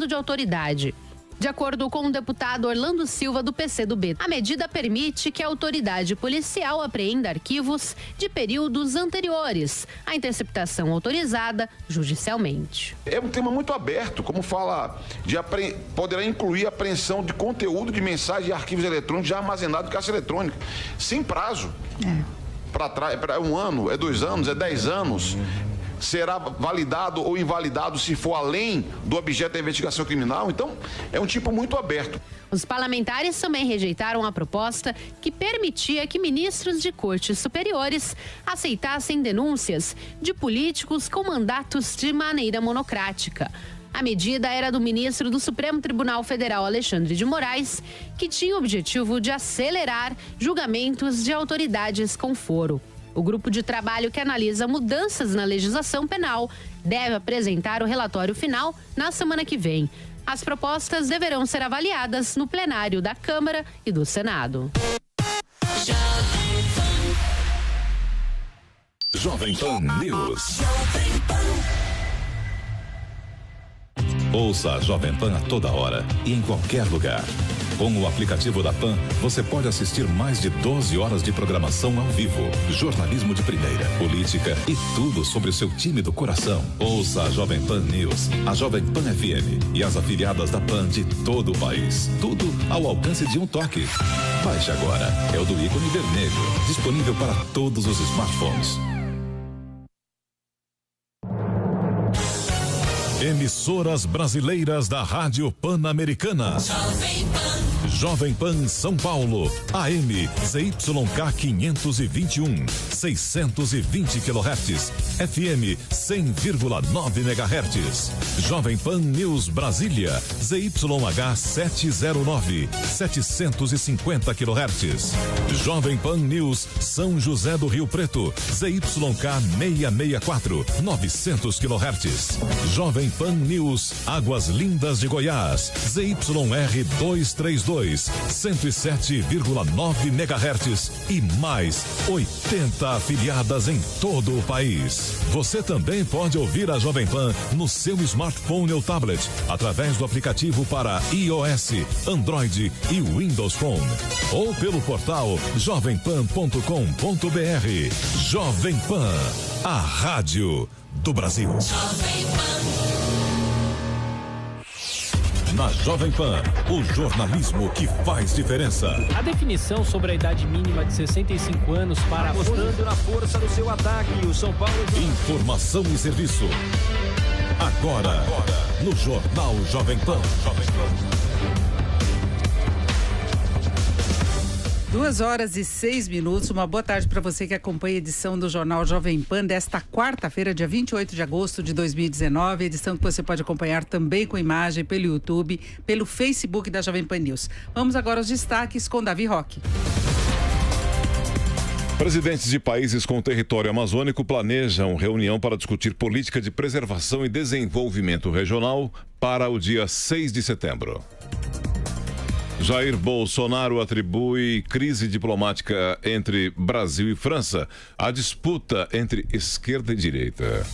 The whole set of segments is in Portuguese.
abuso de autoridade. De acordo com o deputado Orlando Silva, do PCdoB, a medida permite que a autoridade policial apreenda arquivos de períodos anteriores à interceptação autorizada judicialmente. É um tema muito aberto, como fala, poderá incluir a apreensão de conteúdo de mensagem e arquivos eletrônicos já armazenados em caixa eletrônica, sem prazo. Para trás, é 1 ano, é 2 anos, é 10 anos. Será validado ou invalidado se for além do objeto da investigação criminal. Então, é um tipo muito aberto. Os parlamentares também rejeitaram a proposta que permitia que ministros de cortes superiores aceitassem denúncias de políticos com mandatos de maneira monocrática. A medida era do ministro do Supremo Tribunal Federal, Alexandre de Moraes, que tinha o objetivo de acelerar julgamentos de autoridades com foro. O grupo de trabalho que analisa mudanças na legislação penal deve apresentar o relatório final na semana que vem. As propostas deverão ser avaliadas no plenário da Câmara e do Senado. Jovem Pan News. Ouça a Jovem Pan a toda hora e em qualquer lugar. Com o aplicativo da Pan, você pode assistir mais de 12 horas de programação ao vivo, jornalismo de primeira, política e tudo sobre o seu time do coração. Ouça a Jovem Pan News, a Jovem Pan FM e as afiliadas da Pan de todo o país. Tudo ao alcance de um toque. Baixe agora, é o do ícone vermelho, disponível para todos os smartphones. Emissoras brasileiras da Rádio Pan-Americana. Jovem Pan São Paulo, AM ZYK 521, 620 kHz, FM 100,9 MHz. Jovem Pan News Brasília, ZYH 709, 750 kHz. Jovem Pan News São José do Rio Preto, ZYK 664, 900 kHz. Jovem Pan News Águas Lindas de Goiás, ZYR 232, 107,9 MHz e mais 80 afiliadas em todo o país. Você também pode ouvir a Jovem Pan no seu smartphone ou tablet através do aplicativo para iOS, Android e Windows Phone ou pelo portal jovempan.com.br. Jovem Pan, a rádio do Brasil. Jovem Pan. Na Jovem Pan, o jornalismo que faz diferença. A definição sobre a idade mínima de 65 anos para... Apostando na força do seu ataque, o São Paulo... Informação e serviço. Agora, no Jornal Jovem Pan. 2h06. Uma boa tarde para você que acompanha a edição do Jornal Jovem Pan desta quarta-feira, dia 28 de agosto de 2019. Edição que você pode acompanhar também com imagem pelo YouTube, pelo Facebook da Jovem Pan News. Vamos agora aos destaques com Davi Roque. Presidentes de países com território amazônico planejam reunião para discutir política de preservação e desenvolvimento regional para o dia 6 de setembro. Jair Bolsonaro atribui crise diplomática entre Brasil e França à disputa entre esquerda e direita.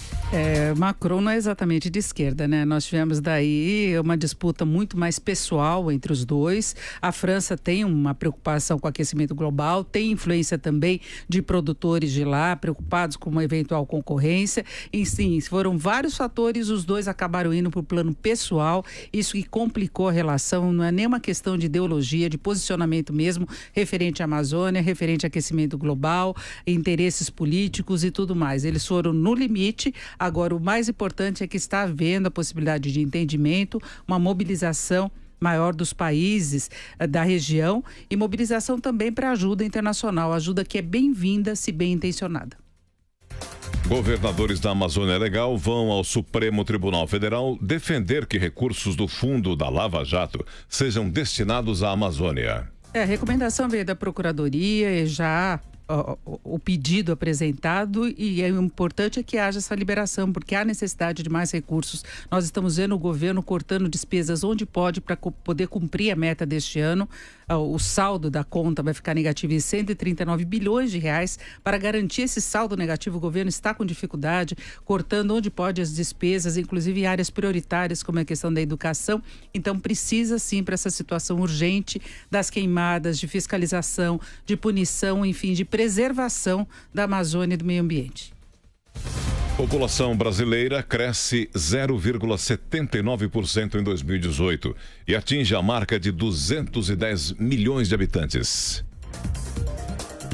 Macron não é exatamente de esquerda, né? Nós tivemos daí uma disputa muito mais pessoal entre os dois. A França tem uma preocupação com o aquecimento global, tem influência também de produtores de lá, preocupados com uma eventual concorrência. E sim, foram vários fatores, os dois acabaram indo para o plano pessoal, isso que complicou a relação, não é nem uma questão de ideologia, de posicionamento mesmo, referente à Amazônia, referente ao aquecimento global, interesses políticos e tudo mais. Eles foram no limite. Agora, o mais importante é que está havendo a possibilidade de entendimento, uma mobilização maior dos países da região e mobilização também para ajuda internacional, ajuda que é bem-vinda, se bem intencionada. Governadores da Amazônia Legal vão ao Supremo Tribunal Federal defender que recursos do fundo da Lava Jato sejam destinados à Amazônia. A recomendação veio da Procuradoria e já o pedido apresentado e o importante é que haja essa liberação, porque há necessidade de mais recursos. Nós estamos vendo o governo cortando despesas onde pode para poder cumprir a meta deste ano. O saldo da conta vai ficar negativo em 139 bilhões de reais. Para garantir esse saldo negativo, o governo está com dificuldade, cortando onde pode as despesas, inclusive em áreas prioritárias, como a questão da educação. Então, precisa sim, para essa situação urgente das queimadas, de fiscalização, de punição, enfim, de preservação da Amazônia e do meio ambiente. População brasileira cresce 0,79% em 2018 e atinge a marca de 210 milhões de habitantes.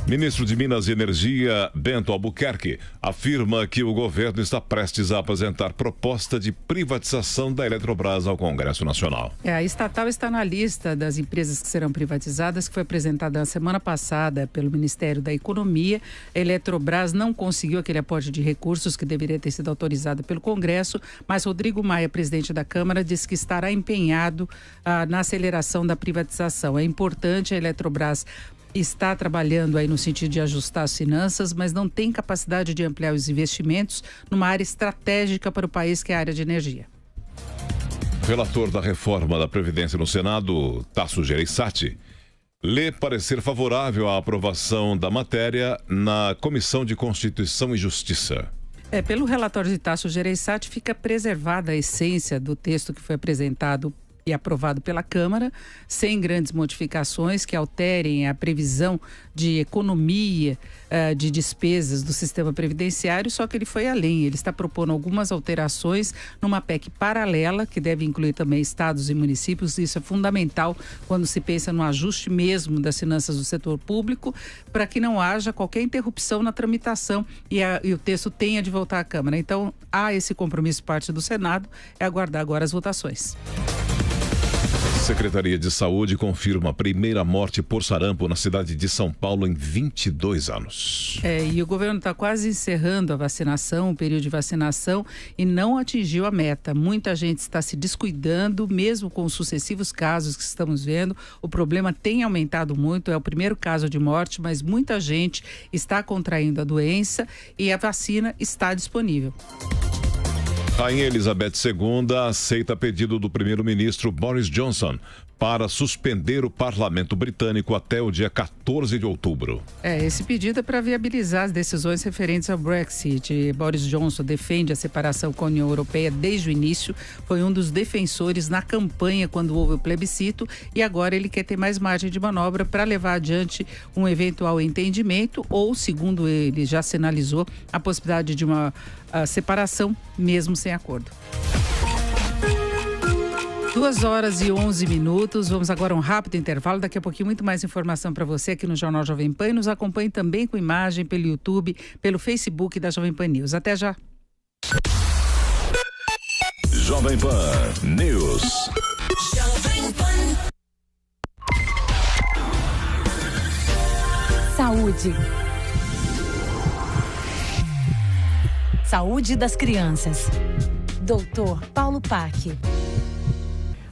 Ministro de Minas e Energia, Bento Albuquerque, afirma que o governo está prestes a apresentar proposta de privatização da Eletrobras ao Congresso Nacional. A estatal está na lista das empresas que serão privatizadas, que foi apresentada na semana passada pelo Ministério da Economia. A Eletrobras não conseguiu aquele aporte de recursos que deveria ter sido autorizado pelo Congresso, mas Rodrigo Maia, presidente da Câmara, disse que estará empenhado na aceleração da privatização. É importante a Eletrobras está trabalhando aí no sentido de ajustar as finanças, mas não tem capacidade de ampliar os investimentos numa área estratégica para o país, que é a área de energia. Relator da reforma da Previdência no Senado, Tasso Gereissati, lê parecer favorável à aprovação da matéria na Comissão de Constituição e Justiça. Pelo relatório de Tasso Gereissati, fica preservada a essência do texto que foi apresentado e aprovado pela Câmara, sem grandes modificações que alterem a previsão de economia de despesas do sistema previdenciário, só que ele foi além. Ele está propondo algumas alterações numa PEC paralela, que deve incluir também estados e municípios. Isso é fundamental quando se pensa no ajuste mesmo das finanças do setor público, para que não haja qualquer interrupção na tramitação e o texto tenha de voltar à Câmara. Então, há esse compromisso por parte do Senado, é aguardar agora as votações. Secretaria de Saúde confirma a primeira morte por sarampo na cidade de São Paulo em 22 anos. E o governo está quase encerrando a vacinação, o período de vacinação, e não atingiu a meta. Muita gente está se descuidando, mesmo com os sucessivos casos que estamos vendo. O problema tem aumentado muito, é o primeiro caso de morte, mas muita gente está contraindo a doença e a vacina está disponível. Rainha Elizabeth II aceita pedido do primeiro-ministro Boris Johnson para suspender o parlamento britânico até o dia 14 de outubro. Esse pedido é para viabilizar as decisões referentes ao Brexit. Boris Johnson defende a separação com a União Europeia desde o início, foi um dos defensores na campanha quando houve o plebiscito e agora ele quer ter mais margem de manobra para levar adiante um eventual entendimento ou, segundo ele já sinalizou, a possibilidade de uma separação mesmo sem acordo. 2h11. Vamos agora a um rápido intervalo. Daqui a pouquinho muito mais informação para você aqui no Jornal Jovem Pan. E nos acompanhe também com imagem pelo YouTube, pelo Facebook da Jovem Pan News. Até já. Jovem Pan News. Jovem Pan. Saúde. Saúde das crianças. Doutor Paulo Pac.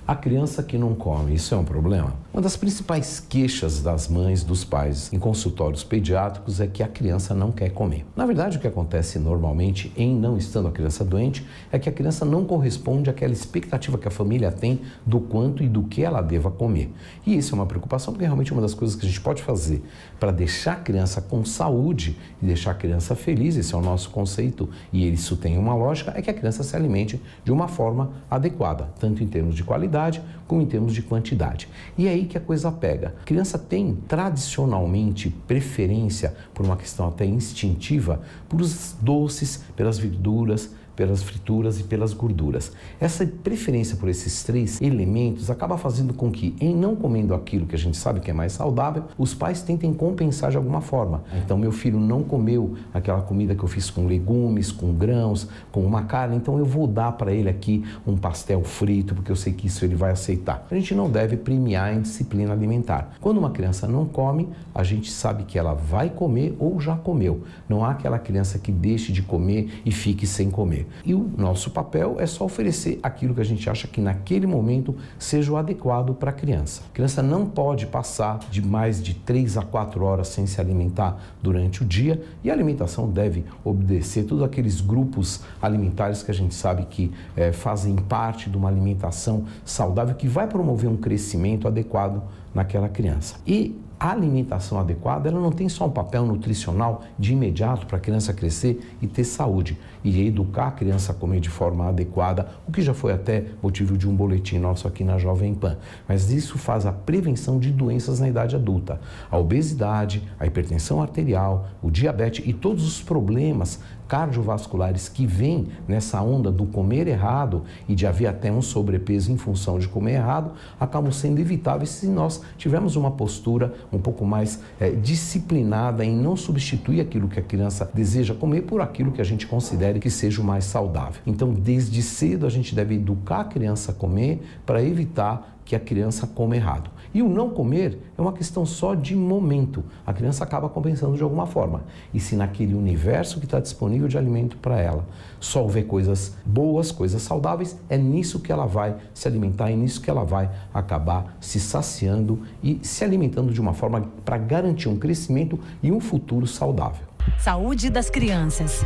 A criança que não come, isso é um problema? Uma das principais queixas das mães, dos pais em consultórios pediátricos é que a criança não quer comer. Na verdade, o que acontece normalmente em não estando a criança doente é que a criança não corresponde àquela expectativa que a família tem do quanto e do que ela deva comer. E isso é uma preocupação porque realmente uma das coisas que a gente pode fazer para deixar a criança com saúde e deixar a criança feliz, esse é o nosso conceito e isso tem uma lógica, é que a criança se alimente de uma forma adequada, tanto em termos de qualidade como em termos de quantidade. E é aí que a coisa pega. A criança tem tradicionalmente preferência, por uma questão até instintiva, por os doces, pelas verduras, pelas frituras e pelas gorduras. Essa preferência por esses três elementos acaba fazendo com que, em não comendo aquilo que a gente sabe que é mais saudável, os pais tentem compensar de alguma forma. Então, meu filho não comeu aquela comida que eu fiz com legumes, com grãos, com uma carne, então eu vou dar para ele aqui um pastel frito, porque eu sei que isso ele vai aceitar. A gente não deve premiar a indisciplina alimentar. Quando uma criança não come, a gente sabe que ela vai comer ou já comeu. Não há aquela criança que deixe de comer e fique sem comer. E o nosso papel é só oferecer aquilo que a gente acha que naquele momento seja o adequado para a criança. A criança não pode passar de mais de 3 a 4 horas sem se alimentar durante o dia, e a alimentação deve obedecer todos aqueles grupos alimentares que a gente sabe que fazem parte de uma alimentação saudável que vai promover um crescimento adequado naquela criança. E a alimentação adequada, ela não tem só um papel nutricional de imediato para a criança crescer e ter saúde e educar a criança a comer de forma adequada, o que já foi até motivo de um boletim nosso aqui na Jovem Pan. Mas isso faz a prevenção de doenças na idade adulta. A obesidade, a hipertensão arterial, o diabetes e todos os problemas cardiovasculares que vêm nessa onda do comer errado e de haver até um sobrepeso em função de comer errado, acabam sendo evitáveis se nós tivermos uma postura um pouco mais disciplinada em não substituir aquilo que a criança deseja comer por aquilo que a gente considere que seja o mais saudável. Então, desde cedo a gente deve educar a criança a comer para evitar que a criança come errado. E o não comer é uma questão só de momento. A criança acaba compensando de alguma forma. E se naquele universo que está disponível de alimento para ela só houver coisas boas, coisas saudáveis, é nisso que ela vai se alimentar, é nisso que ela vai acabar se saciando e se alimentando de uma forma para garantir um crescimento e um futuro saudável. Saúde das crianças.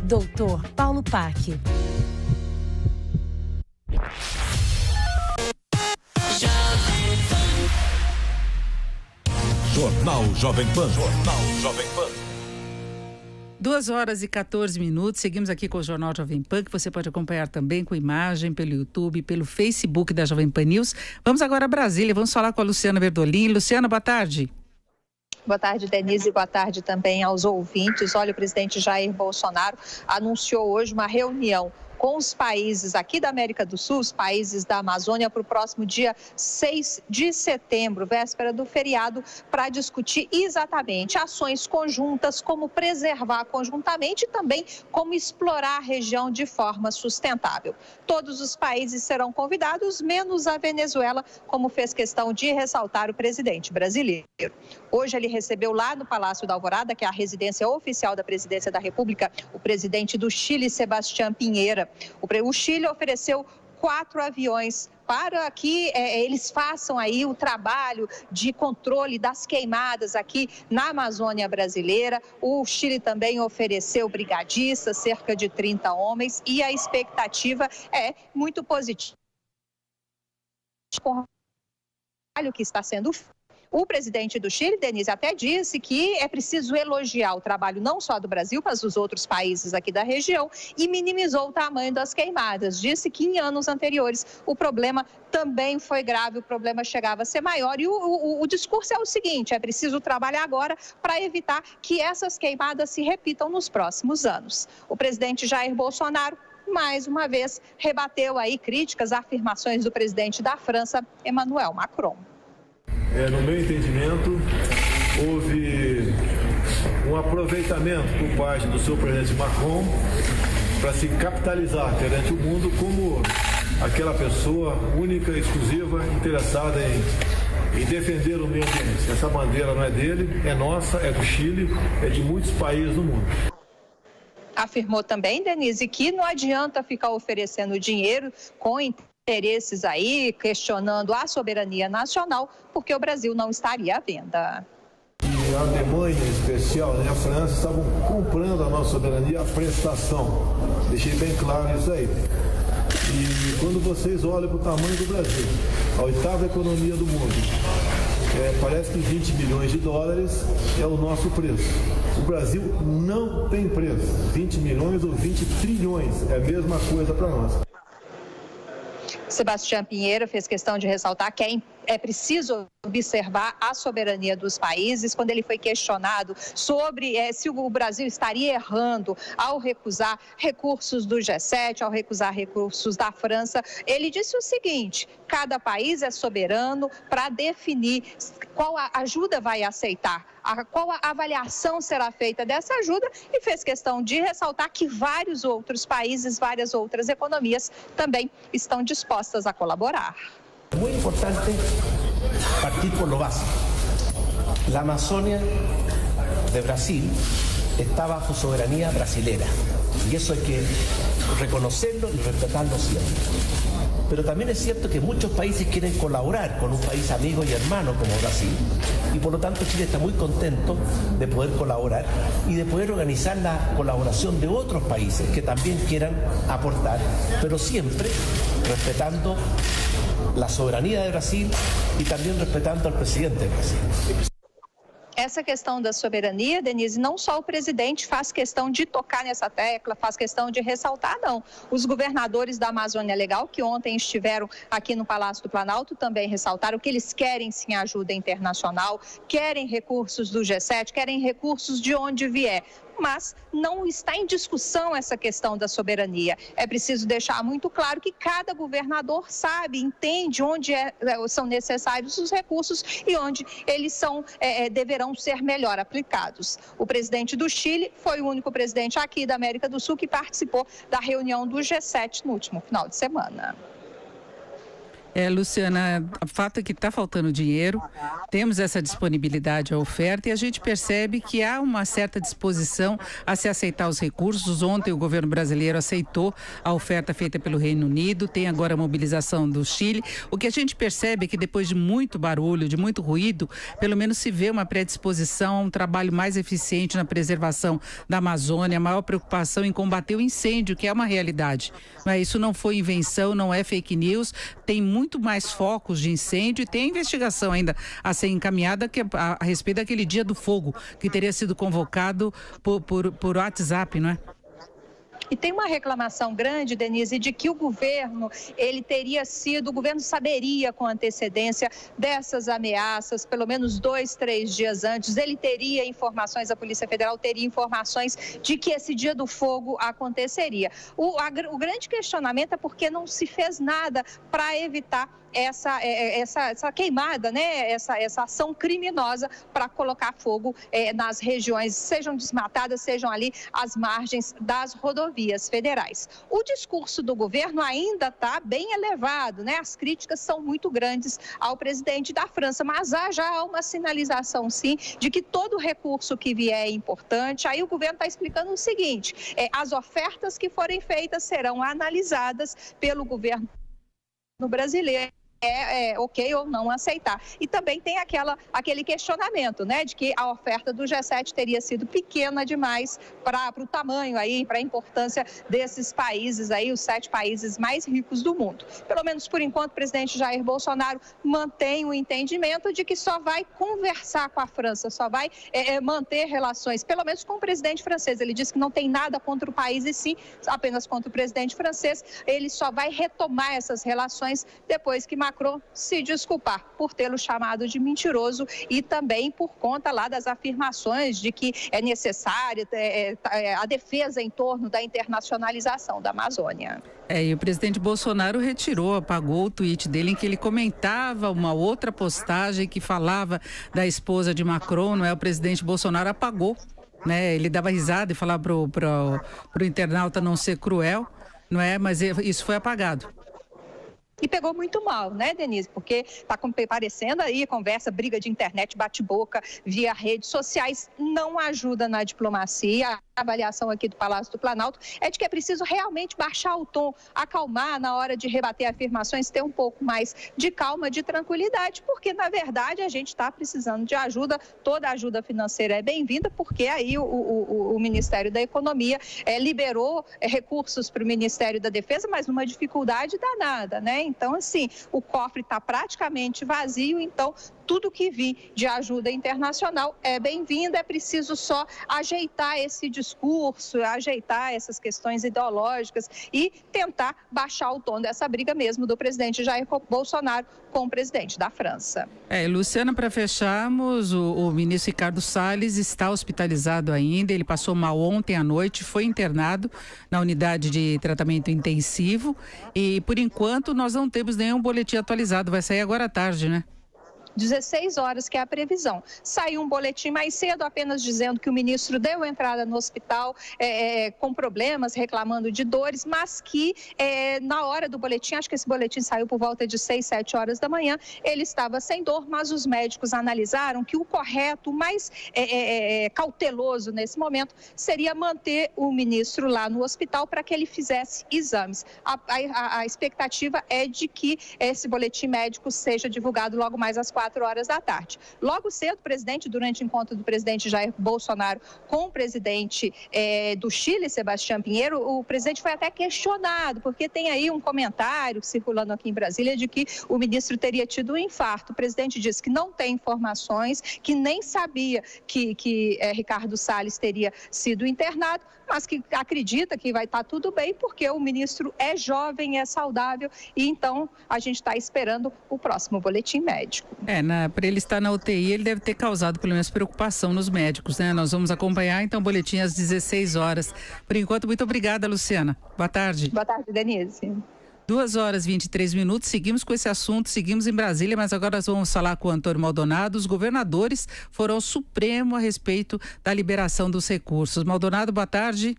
Dr. Paulo Pack. Jornal Jovem Pan. Jornal Jovem Pan. 2h14. Seguimos aqui com o Jornal Jovem Pan, que você pode acompanhar também com imagem pelo YouTube, pelo Facebook da Jovem Pan News. Vamos agora a Brasília, vamos falar com a Luciana Verdolin. Luciana, boa tarde. Boa tarde, Denise, boa tarde também aos ouvintes. Olha, o presidente Jair Bolsonaro anunciou hoje uma reunião com os países aqui da América do Sul, os países da Amazônia, para o próximo dia 6 de setembro, véspera do feriado, para discutir exatamente ações conjuntas, como preservar conjuntamente e também como explorar a região de forma sustentável. Todos os países serão convidados, menos a Venezuela, como fez questão de ressaltar o presidente brasileiro. Hoje ele recebeu lá no Palácio da Alvorada, que é a residência oficial da Presidência da República, o presidente do Chile, Sebastián Pinheira. O Chile ofereceu 4 aviões para que eles façam aí o trabalho de controle das queimadas aqui na Amazônia brasileira. O Chile também ofereceu brigadistas, cerca de 30 homens, e a expectativa é muito positiva com o trabalho que está sendo feito. O presidente do Chile, Denise, até disse que é preciso elogiar o trabalho não só do Brasil, mas dos outros países aqui da região, e minimizou o tamanho das queimadas. Disse que em anos anteriores o problema também foi grave, o problema chegava a ser maior. E o discurso é o seguinte: é preciso trabalhar agora para evitar que essas queimadas se repitam nos próximos anos. O presidente Jair Bolsonaro, mais uma vez, rebateu aí críticas, afirmações do presidente da França, Emmanuel Macron. No meu entendimento, houve um aproveitamento por parte do seu presidente Macron para se capitalizar perante o mundo como aquela pessoa única, exclusiva, interessada em defender o meio ambiente. Essa bandeira não é dele, é nossa, é do Chile, é de muitos países do mundo. Afirmou também, Denise, que não adianta ficar oferecendo dinheiro com interesses aí, questionando a soberania nacional, porque o Brasil não estaria à venda. E a Alemanha, em especial, e a França estavam comprando a nossa soberania à prestação. Deixei bem claro isso aí. E quando vocês olham para o tamanho do Brasil, a 8ª economia do mundo, parece que 20 bilhões de dólares é o nosso preço. O Brasil não tem preço. 20 milhões ou 20 trilhões é a mesma coisa para nós. Sebastián Pinheira fez questão de ressaltar que é preciso observar a soberania dos países. Quando ele foi questionado sobre se o Brasil estaria errando ao recusar recursos do G7, ao recusar recursos da França, ele disse o seguinte: cada país é soberano para definir qual ajuda vai aceitar, qual a avaliação será feita dessa ajuda, e fez questão de ressaltar que vários outros países, várias outras economias também estão dispostas a colaborar. Muy importante partir por lo básico. La Amazonia de Brasil está bajo soberanía brasilera y eso hay que reconocerlo y respetarlo siempre. Pero también es cierto que muchos países quieren colaborar con un país amigo y hermano como Brasil, y por lo tanto Chile está muy contento de poder colaborar y de poder organizar la colaboración de otros países que también quieran aportar, pero siempre respetando la soberanía de Brasil y también respetando al presidente de Brasil. Essa questão da soberania, Denise, não só o presidente faz questão de tocar nessa tecla, faz questão de ressaltar, não. Os governadores da Amazônia Legal, que ontem estiveram aqui no Palácio do Planalto, também ressaltaram que eles querem sim ajuda internacional, querem recursos do G7, querem recursos de onde vier. Mas não está em discussão essa questão da soberania. É preciso deixar muito claro que cada governador sabe, entende onde são necessários os recursos e onde eles deverão ser melhor aplicados. O presidente do Chile foi o único presidente aqui da América do Sul que participou da reunião do G7 no último final de semana. Luciana, o fato é que está faltando dinheiro, temos essa disponibilidade à oferta e a gente percebe que há uma certa disposição a se aceitar os recursos. Ontem o governo brasileiro aceitou a oferta feita pelo Reino Unido, tem agora a mobilização do Chile. O que a gente percebe é que depois de muito barulho, de muito ruído, pelo menos se vê uma predisposição a um trabalho mais eficiente na preservação da Amazônia, maior preocupação em combater o incêndio, que é uma realidade. Mas isso não foi invenção, não é fake news, tem muito mais focos de incêndio e tem investigação ainda a ser encaminhada a respeito daquele dia do fogo que teria sido convocado por WhatsApp, não é? E tem uma reclamação grande, Denise, de que o governo saberia com antecedência dessas ameaças, pelo menos 2, 3 dias antes. Ele teria informações, a Polícia Federal teria informações de que esse dia do fogo aconteceria. O grande questionamento é porque não se fez nada para evitar essa queimada, né? Essa ação criminosa para colocar fogo nas regiões, sejam desmatadas, sejam ali às margens das rodovias federais. O discurso do governo ainda está bem elevado, né? As críticas são muito grandes ao presidente da França, mas já há uma sinalização, sim, de que todo recurso que vier é importante. Aí o governo está explicando o seguinte: as ofertas que forem feitas serão analisadas pelo governo brasileiro. Ok ou não aceitar. E também tem aquele questionamento, né, de que a oferta do G7 teria sido pequena demais para o tamanho aí, para a importância desses países aí, os 7 países mais ricos do mundo. Pelo menos por enquanto, o presidente Jair Bolsonaro mantém o entendimento de que só vai conversar com a França, só vai manter relações, pelo menos com o presidente francês. Ele disse que não tem nada contra o país e sim apenas contra o presidente francês. Ele só vai retomar essas relações depois que Macron se desculpar por tê-lo chamado de mentiroso e também por conta lá das afirmações de que é necessária a defesa em torno da internacionalização da Amazônia. E o presidente Bolsonaro apagou o tweet dele em que ele comentava uma outra postagem que falava da esposa de Macron, não é? O presidente Bolsonaro apagou, né? Ele dava risada e falava pro internauta não ser cruel, não é? Mas isso foi apagado. E pegou muito mal, né, Denise? Porque está parecendo aí conversa, briga de internet, bate-boca via redes sociais, não ajuda na diplomacia. A avaliação aqui do Palácio do Planalto é de que é preciso realmente baixar o tom, acalmar na hora de rebater afirmações, ter um pouco mais de calma, de tranquilidade, porque na verdade a gente está precisando de ajuda. Toda ajuda financeira é bem-vinda, porque aí o Ministério da Economia liberou recursos para o Ministério da Defesa, mas numa dificuldade danada, né? Então, assim, o cofre está praticamente vazio, então tudo que vir de ajuda internacional é bem-vindo. É preciso só ajeitar esse discurso, ajeitar essas questões ideológicas e tentar baixar o tom dessa briga mesmo do presidente Jair Bolsonaro com o presidente da França. Luciana, para fecharmos, o ministro Ricardo Salles está hospitalizado ainda. Ele passou mal ontem à noite, foi internado na unidade de tratamento intensivo e, por enquanto, nós não temos nenhum boletim atualizado. Vai sair agora à tarde, né? 16 horas, que é a previsão. Saiu um boletim mais cedo, apenas dizendo que o ministro deu entrada no hospital com problemas, reclamando de dores, mas que na hora do boletim, acho que esse boletim saiu por volta de 6, 7 horas da manhã, ele estava sem dor, mas os médicos analisaram que o correto, o mais cauteloso nesse momento, seria manter o ministro lá no hospital para que ele fizesse exames. A expectativa é de que esse boletim médico seja divulgado logo mais às 4 horas da tarde. Logo cedo, o presidente, durante o encontro do presidente Jair Bolsonaro com o presidente do Chile, Sebastião Pinheiro, o presidente foi até questionado, porque tem aí um comentário circulando aqui em Brasília de que o ministro teria tido um infarto. O presidente disse que não tem informações, que nem sabia que Ricardo Salles teria sido internado, mas que acredita que vai estar tudo bem, porque o ministro é jovem, é saudável, e então a gente está esperando o próximo boletim médico. Para ele estar na UTI, ele deve ter causado pelo menos preocupação nos médicos, né? Nós vamos acompanhar então o boletim às 16 horas. Por enquanto, muito obrigada, Luciana. Boa tarde. Boa tarde, Denise. 2 horas e 23 minutos, seguimos com esse assunto, seguimos em Brasília, mas agora nós vamos falar com o Antônio Maldonado. Os governadores foram ao Supremo a respeito da liberação dos recursos. Maldonado, boa tarde.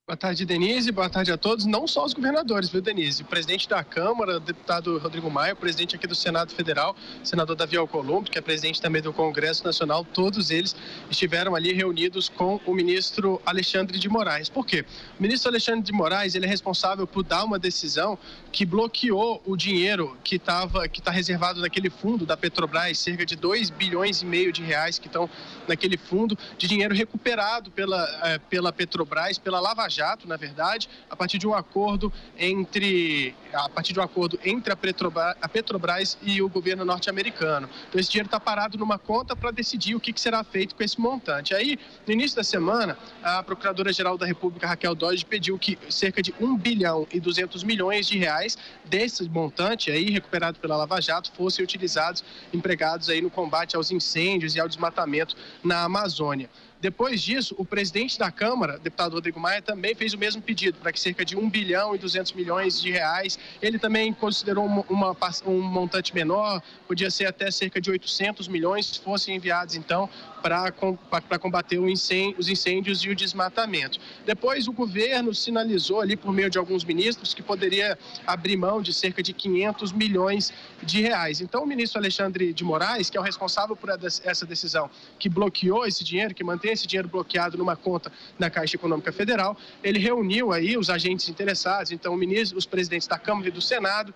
Boa tarde, Denise. Boa tarde a todos. Não só os governadores, viu, Denise? O presidente da Câmara, o deputado Rodrigo Maia, o presidente aqui do Senado Federal, o senador Davi Alcolumbre, que é presidente também do Congresso Nacional, todos eles estiveram ali reunidos com o ministro Alexandre de Moraes. Por quê? O ministro Alexandre de Moraes, ele é responsável por dar uma decisão que bloqueou o dinheiro que está reservado naquele fundo da Petrobras, cerca de 2 bilhões e meio de reais que estão naquele fundo, de dinheiro recuperado pela Petrobras, pela Lava Jato, na verdade, a partir de um acordo entre a Petrobras e o governo norte-americano. Então, esse dinheiro está parado numa conta para decidir o que será feito com esse montante. Aí, no início da semana, a Procuradora-Geral da República, Raquel Dodge, pediu que cerca de 1 bilhão e 200 milhões de reais desse montante aí, recuperado pela Lava Jato, fossem utilizados, empregados aí no combate aos incêndios e ao desmatamento na Amazônia. Depois disso, o presidente da Câmara, deputado Rodrigo Maia, também fez o mesmo pedido, para que cerca de 1 bilhão e 200 milhões de reais, ele também considerou um montante menor, podia ser até cerca de 800 milhões, fossem enviados, então, para combater os incêndios e o desmatamento. Depois, o governo sinalizou ali, por meio de alguns ministros, que poderia abrir mão de cerca de 500 milhões de reais. Então, o ministro Alexandre de Moraes, que é o responsável por essa decisão, que bloqueou esse dinheiro, que mantém esse dinheiro bloqueado numa conta da Caixa Econômica Federal, ele reuniu aí os agentes interessados, então os presidentes da Câmara e do Senado,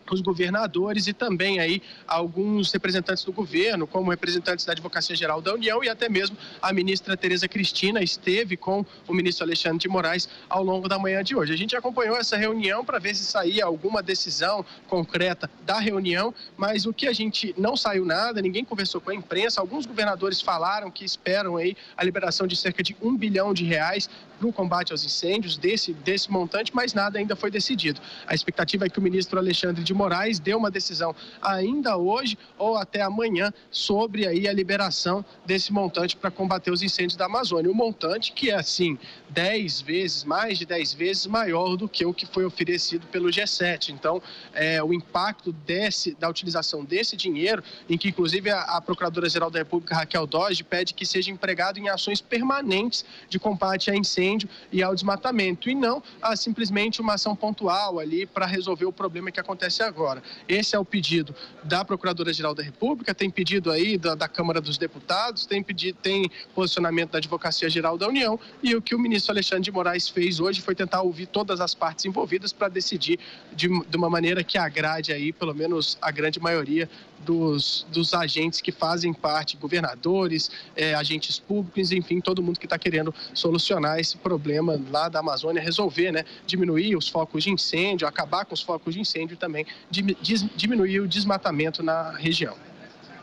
os governadores e também aí alguns representantes do governo, como representantes da Advocacia Geral da União, e até mesmo a ministra Tereza Cristina esteve com o ministro Alexandre de Moraes ao longo da manhã de hoje. A gente acompanhou essa reunião para ver se saía alguma decisão concreta da reunião, mas o que a gente não saiu nada, ninguém conversou com a imprensa. Alguns governadores falaram que esperam aí a liberação de cerca de 1 bilhão de reais para o combate aos incêndios desse montante, mas nada ainda foi decidido. A expectativa é que o ministro Alexandre de Moraes dê uma decisão ainda hoje ou até amanhã sobre aí a liberação desse montante para combater os incêndios da Amazônia. Um montante que é, assim, mais de 10 vezes maior do que o que foi oferecido pelo G7. Então, o impacto da utilização desse dinheiro, em que inclusive a Procuradora-Geral da República, Raquel Dodge, pede que seja empregado em ações permanentes de combate a incêndio e ao desmatamento, e não simplesmente uma ação pontual ali para resolver o problema que acontece agora. Esse é o pedido da Procuradora-Geral da República, tem pedido aí da Câmara dos Deputados, tem posicionamento da Advocacia Geral da União, e o que o ministro Alexandre de Moraes fez hoje foi tentar ouvir todas as partes envolvidas para decidir de uma maneira que agrade aí, pelo menos, a grande maioria dos agentes que fazem parte, governadores, agentes públicos, enfim, todo mundo que está querendo solucionar esse problema lá da Amazônia, resolver, né, diminuir os focos de incêndio, acabar com os focos de incêndio e também diminuir o desmatamento na região.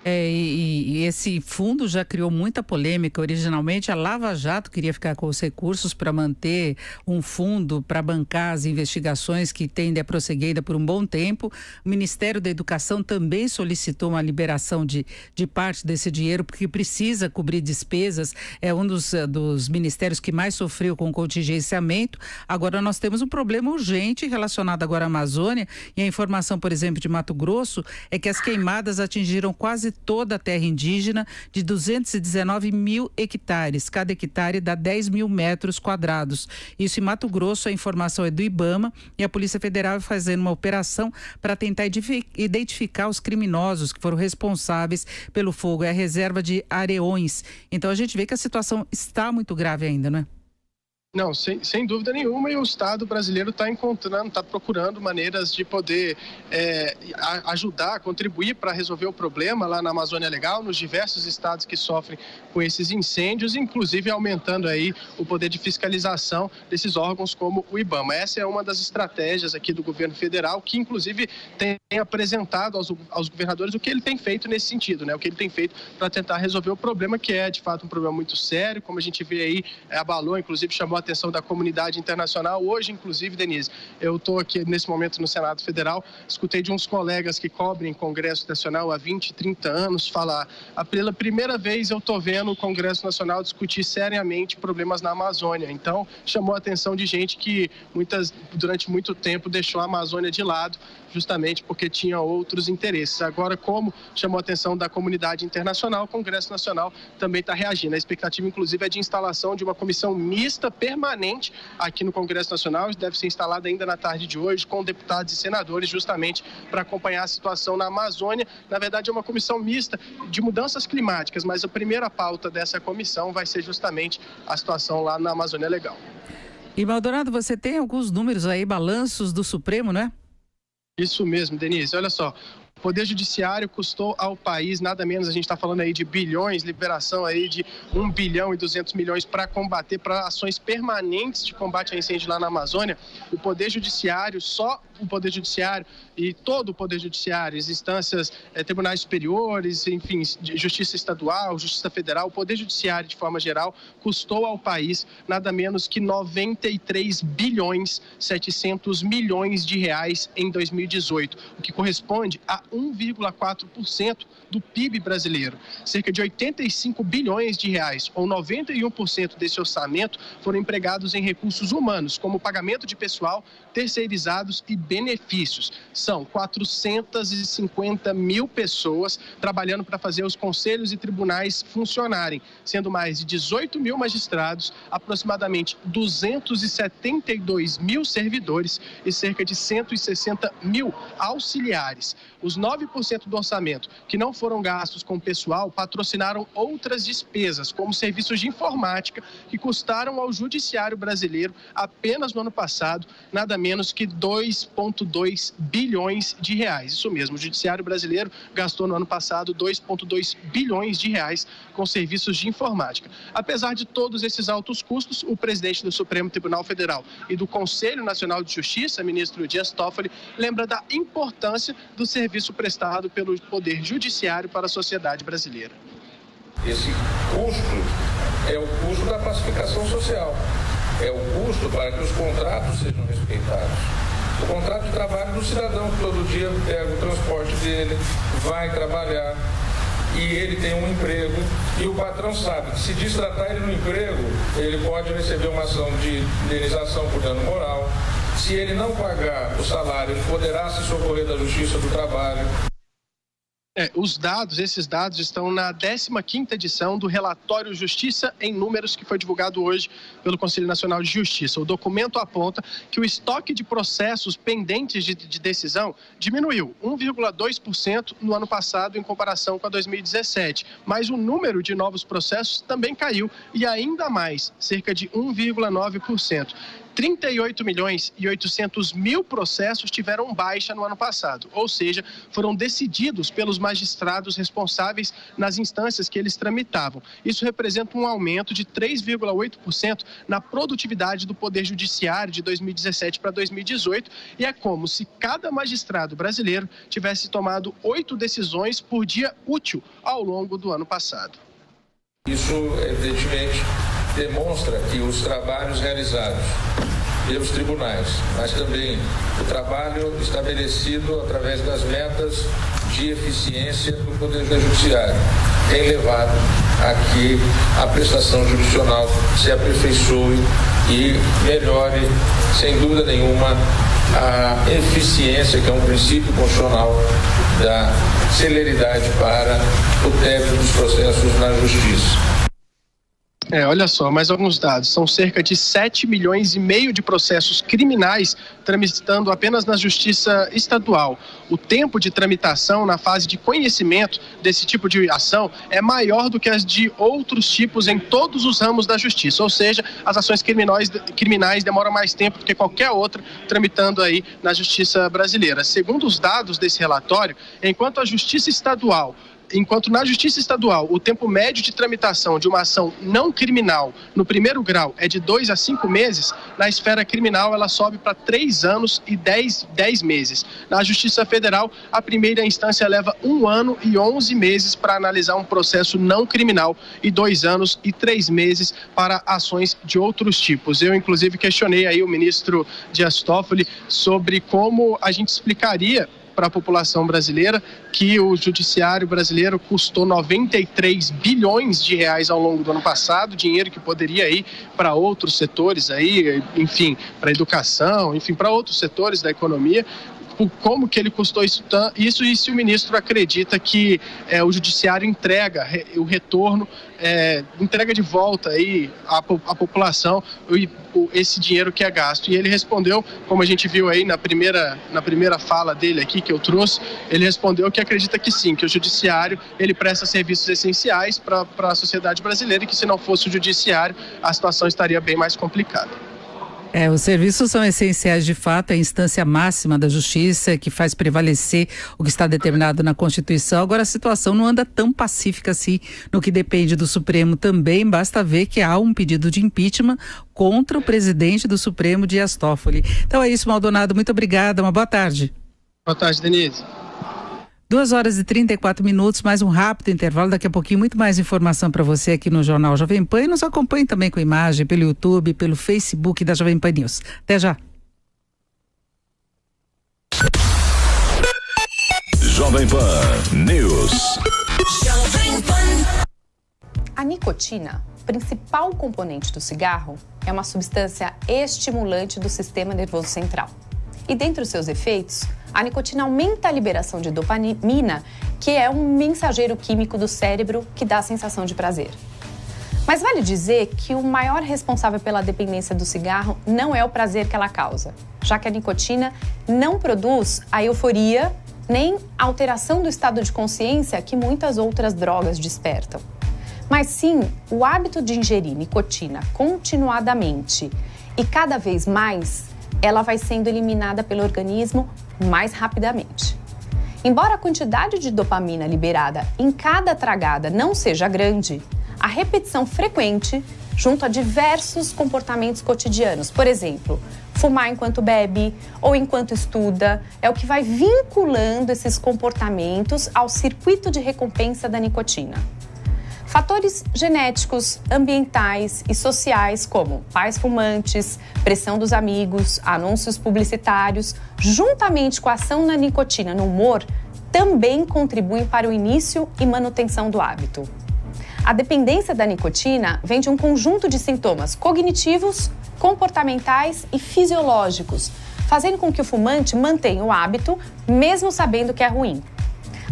E esse fundo já criou muita polêmica. Originalmente, a Lava Jato queria ficar com os recursos para manter um fundo para bancar as investigações que tendem a prosseguir ainda por um bom tempo. O Ministério da Educação também solicitou uma liberação de parte desse dinheiro, porque precisa cobrir despesas. É um dos ministérios que mais sofreu com o contingenciamento. Agora, nós temos um problema urgente relacionado agora à Amazônia. E a informação, por exemplo, de Mato Grosso, é que as queimadas atingiram quase toda a terra indígena de 219 mil hectares. Cada hectare dá 10 mil metros quadrados. Isso em Mato Grosso, a informação é do IBAMA e a Polícia Federal fazendo uma operação para tentar identificar os criminosos que foram responsáveis pelo fogo. É a reserva de Areões. Então a gente vê que a situação está muito grave ainda, não é? Não, sem dúvida nenhuma, e o Estado brasileiro está procurando maneiras de poder ajudar, contribuir para resolver o problema lá na Amazônia Legal, nos diversos estados que sofrem com esses incêndios, inclusive aumentando aí o poder de fiscalização desses órgãos como o IBAMA. Essa é uma das estratégias aqui do governo federal, que inclusive tem apresentado aos governadores o que ele tem feito nesse sentido, né? O que ele tem feito para tentar resolver o problema, que é de fato um problema muito sério, como a gente vê aí, abalou, inclusive chamou a atenção da comunidade internacional. Hoje, inclusive, Denise, eu estou aqui nesse momento no Senado Federal, escutei de uns colegas que cobrem Congresso Nacional há 20, 30 anos falar, pela primeira vez eu estou vendo o Congresso Nacional discutir seriamente problemas na Amazônia. Então, chamou a atenção de gente que durante muito tempo deixou a Amazônia de lado, justamente porque tinha outros interesses. Agora, como chamou a atenção da comunidade internacional, o Congresso Nacional também está reagindo. A expectativa, inclusive, é de instalação de uma comissão mista permanente aqui no Congresso Nacional, deve ser instalada ainda na tarde de hoje, com deputados e senadores, justamente para acompanhar a situação na Amazônia. Na verdade, é uma comissão mista de mudanças climáticas, mas a primeira pauta dessa comissão vai ser justamente a situação lá na Amazônia Legal. E, Maldonado, você tem alguns números aí, balanços do Supremo, né? Isso mesmo, Denise. Olha só, o Poder Judiciário custou ao país nada menos, a gente está falando aí de bilhões, liberação aí de 1 bilhão e 200 milhões para combater, para ações permanentes de combate a incêndio lá na Amazônia. O Poder Judiciário, só o Poder Judiciário e todo o Poder Judiciário, as instâncias, tribunais superiores, enfim, Justiça Estadual, Justiça Federal, o Poder Judiciário de forma geral, custou ao país nada menos que 93 bilhões 700 milhões de reais em 2018, o que corresponde a 1,4% do PIB brasileiro. Cerca de 85 bilhões de reais, ou 91% desse orçamento, foram empregados em recursos humanos, como pagamento de pessoal, terceirizados e benefícios. São 450 mil pessoas trabalhando para fazer os conselhos e tribunais funcionarem, sendo mais de 18 mil magistrados, aproximadamente 272 mil servidores e cerca de 160 mil auxiliares. Os 9% do orçamento que não foram gastos com pessoal patrocinaram outras despesas, como serviços de informática, que custaram ao judiciário brasileiro apenas no ano passado nada menos que 2,2 bilhões de reais. Isso mesmo, o judiciário brasileiro gastou no ano passado 2,2 bilhões de reais com serviços de informática. Apesar de todos esses altos custos, o presidente do Supremo Tribunal Federal e do Conselho Nacional de Justiça, ministro Dias Toffoli, lembra da importância do serviço prestado pelo Poder Judiciário para a sociedade brasileira. Esse custo é o custo da pacificação social, é o custo para que os contratos sejam respeitados. O contrato de trabalho do cidadão que todo dia pega o transporte dele, vai trabalhar e ele tem um emprego e o patrão sabe que se destratar ele no emprego, ele pode receber uma ação de indenização por dano moral. Se ele não pagar o salário, ele poderá se socorrer da Justiça do Trabalho. Esses dados estão na 15ª edição do relatório Justiça em Números, que foi divulgado hoje pelo Conselho Nacional de Justiça. O documento aponta que o estoque de processos pendentes de decisão diminuiu 1,2% no ano passado em comparação com a 2017, mas o número de novos processos também caiu e ainda mais, cerca de 1,9%. 38.800.000 processos tiveram baixa no ano passado, ou seja, foram decididos pelos magistrados responsáveis nas instâncias que eles tramitavam. Isso representa um aumento de 3,8% na produtividade do Poder Judiciário de 2017 para 2018, e é como se cada magistrado brasileiro tivesse tomado 8 decisões por dia útil ao longo do ano passado. Isso, evidentemente, demonstra que os trabalhos realizados pelos tribunais, mas também o trabalho estabelecido através das metas de eficiência do Poder Judiciário tem levado a que a prestação jurisdicional se aperfeiçoe e melhore, sem dúvida nenhuma, a eficiência, que é um princípio constitucional da celeridade para o término dos processos na Justiça. Olha só, mais alguns dados. São cerca de 7,5 milhões de processos criminais tramitando apenas na Justiça Estadual. O tempo de tramitação na fase de conhecimento desse tipo de ação é maior do que as de outros tipos em todos os ramos da Justiça. Ou seja, as ações criminais demoram mais tempo do que qualquer outra tramitando aí na Justiça brasileira. Segundo os dados desse relatório, enquanto na Justiça Estadual o tempo médio de tramitação de uma ação não criminal no primeiro grau é de 2 a 5 meses, na esfera criminal ela sobe para 3 anos e 10 meses. Na Justiça Federal, a primeira instância leva 1 ano e 11 meses para analisar um processo não criminal e 2 anos e 3 meses para ações de outros tipos. Eu, inclusive, questionei aí o ministro Dias Toffoli sobre como a gente explicaria para a população brasileira que o judiciário brasileiro custou 93 bilhões de reais ao longo do ano passado, dinheiro que poderia ir para outros setores aí, enfim, para a educação, enfim, para outros setores da economia. Como que ele custou isso e se o ministro acredita que o judiciário entrega o retorno, entrega de volta aí à população esse dinheiro que é gasto. E ele respondeu, como a gente viu aí na primeira fala dele aqui que eu trouxe, ele respondeu que acredita que sim, que o judiciário ele presta serviços essenciais para a sociedade brasileira e que se não fosse o judiciário a situação estaria bem mais complicada. Os serviços são essenciais de fato, é a instância máxima da justiça que faz prevalecer o que está determinado na Constituição. Agora a situação não anda tão pacífica assim no que depende do Supremo também, basta ver que há um pedido de impeachment contra o presidente do Supremo, Dias Toffoli. Então é isso, Maldonado, muito obrigada, uma boa tarde. Boa tarde, Denise. 2h34, mais um rápido intervalo, daqui a pouquinho muito mais informação para você aqui no Jornal Jovem Pan e nos acompanhe também com imagem pelo YouTube, pelo Facebook da Jovem Pan News. Até já. Jovem Pan News. A nicotina, principal componente do cigarro, é uma substância estimulante do sistema nervoso central. E dentre os seus efeitos, a nicotina aumenta a liberação de dopamina, que é um mensageiro químico do cérebro que dá a sensação de prazer. Mas vale dizer que o maior responsável pela dependência do cigarro não é o prazer que ela causa, já que a nicotina não produz a euforia nem a alteração do estado de consciência que muitas outras drogas despertam. Mas sim o hábito de ingerir nicotina continuadamente e cada vez mais, ela vai sendo eliminada pelo organismo mais rapidamente. Embora a quantidade de dopamina liberada em cada tragada não seja grande, a repetição frequente, junto a diversos comportamentos cotidianos, por exemplo, fumar enquanto bebe ou enquanto estuda, é o que vai vinculando esses comportamentos ao circuito de recompensa da nicotina. Fatores genéticos, ambientais e sociais, como pais fumantes, pressão dos amigos, anúncios publicitários, juntamente com a ação na nicotina no humor, também contribuem para o início e manutenção do hábito. A dependência da nicotina vem de um conjunto de sintomas cognitivos, comportamentais e fisiológicos, fazendo com que o fumante mantenha o hábito, mesmo sabendo que é ruim.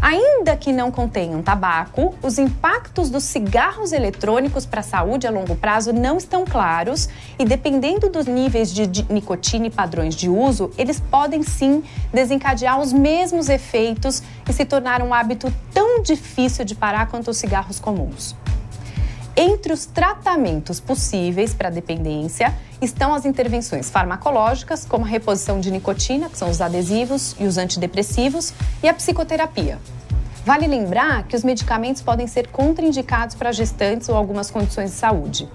Ainda que não contenham tabaco, os impactos dos cigarros eletrônicos para a saúde a longo prazo não estão claros e, dependendo dos níveis de nicotina e padrões de uso, eles podem sim desencadear os mesmos efeitos e se tornar um hábito tão difícil de parar quanto os cigarros comuns. Entre os tratamentos possíveis para a dependência estão as intervenções farmacológicas, como a reposição de nicotina, que são os adesivos e os antidepressivos, e a psicoterapia. Vale lembrar que os medicamentos podem ser contraindicados para gestantes ou algumas condições de saúde.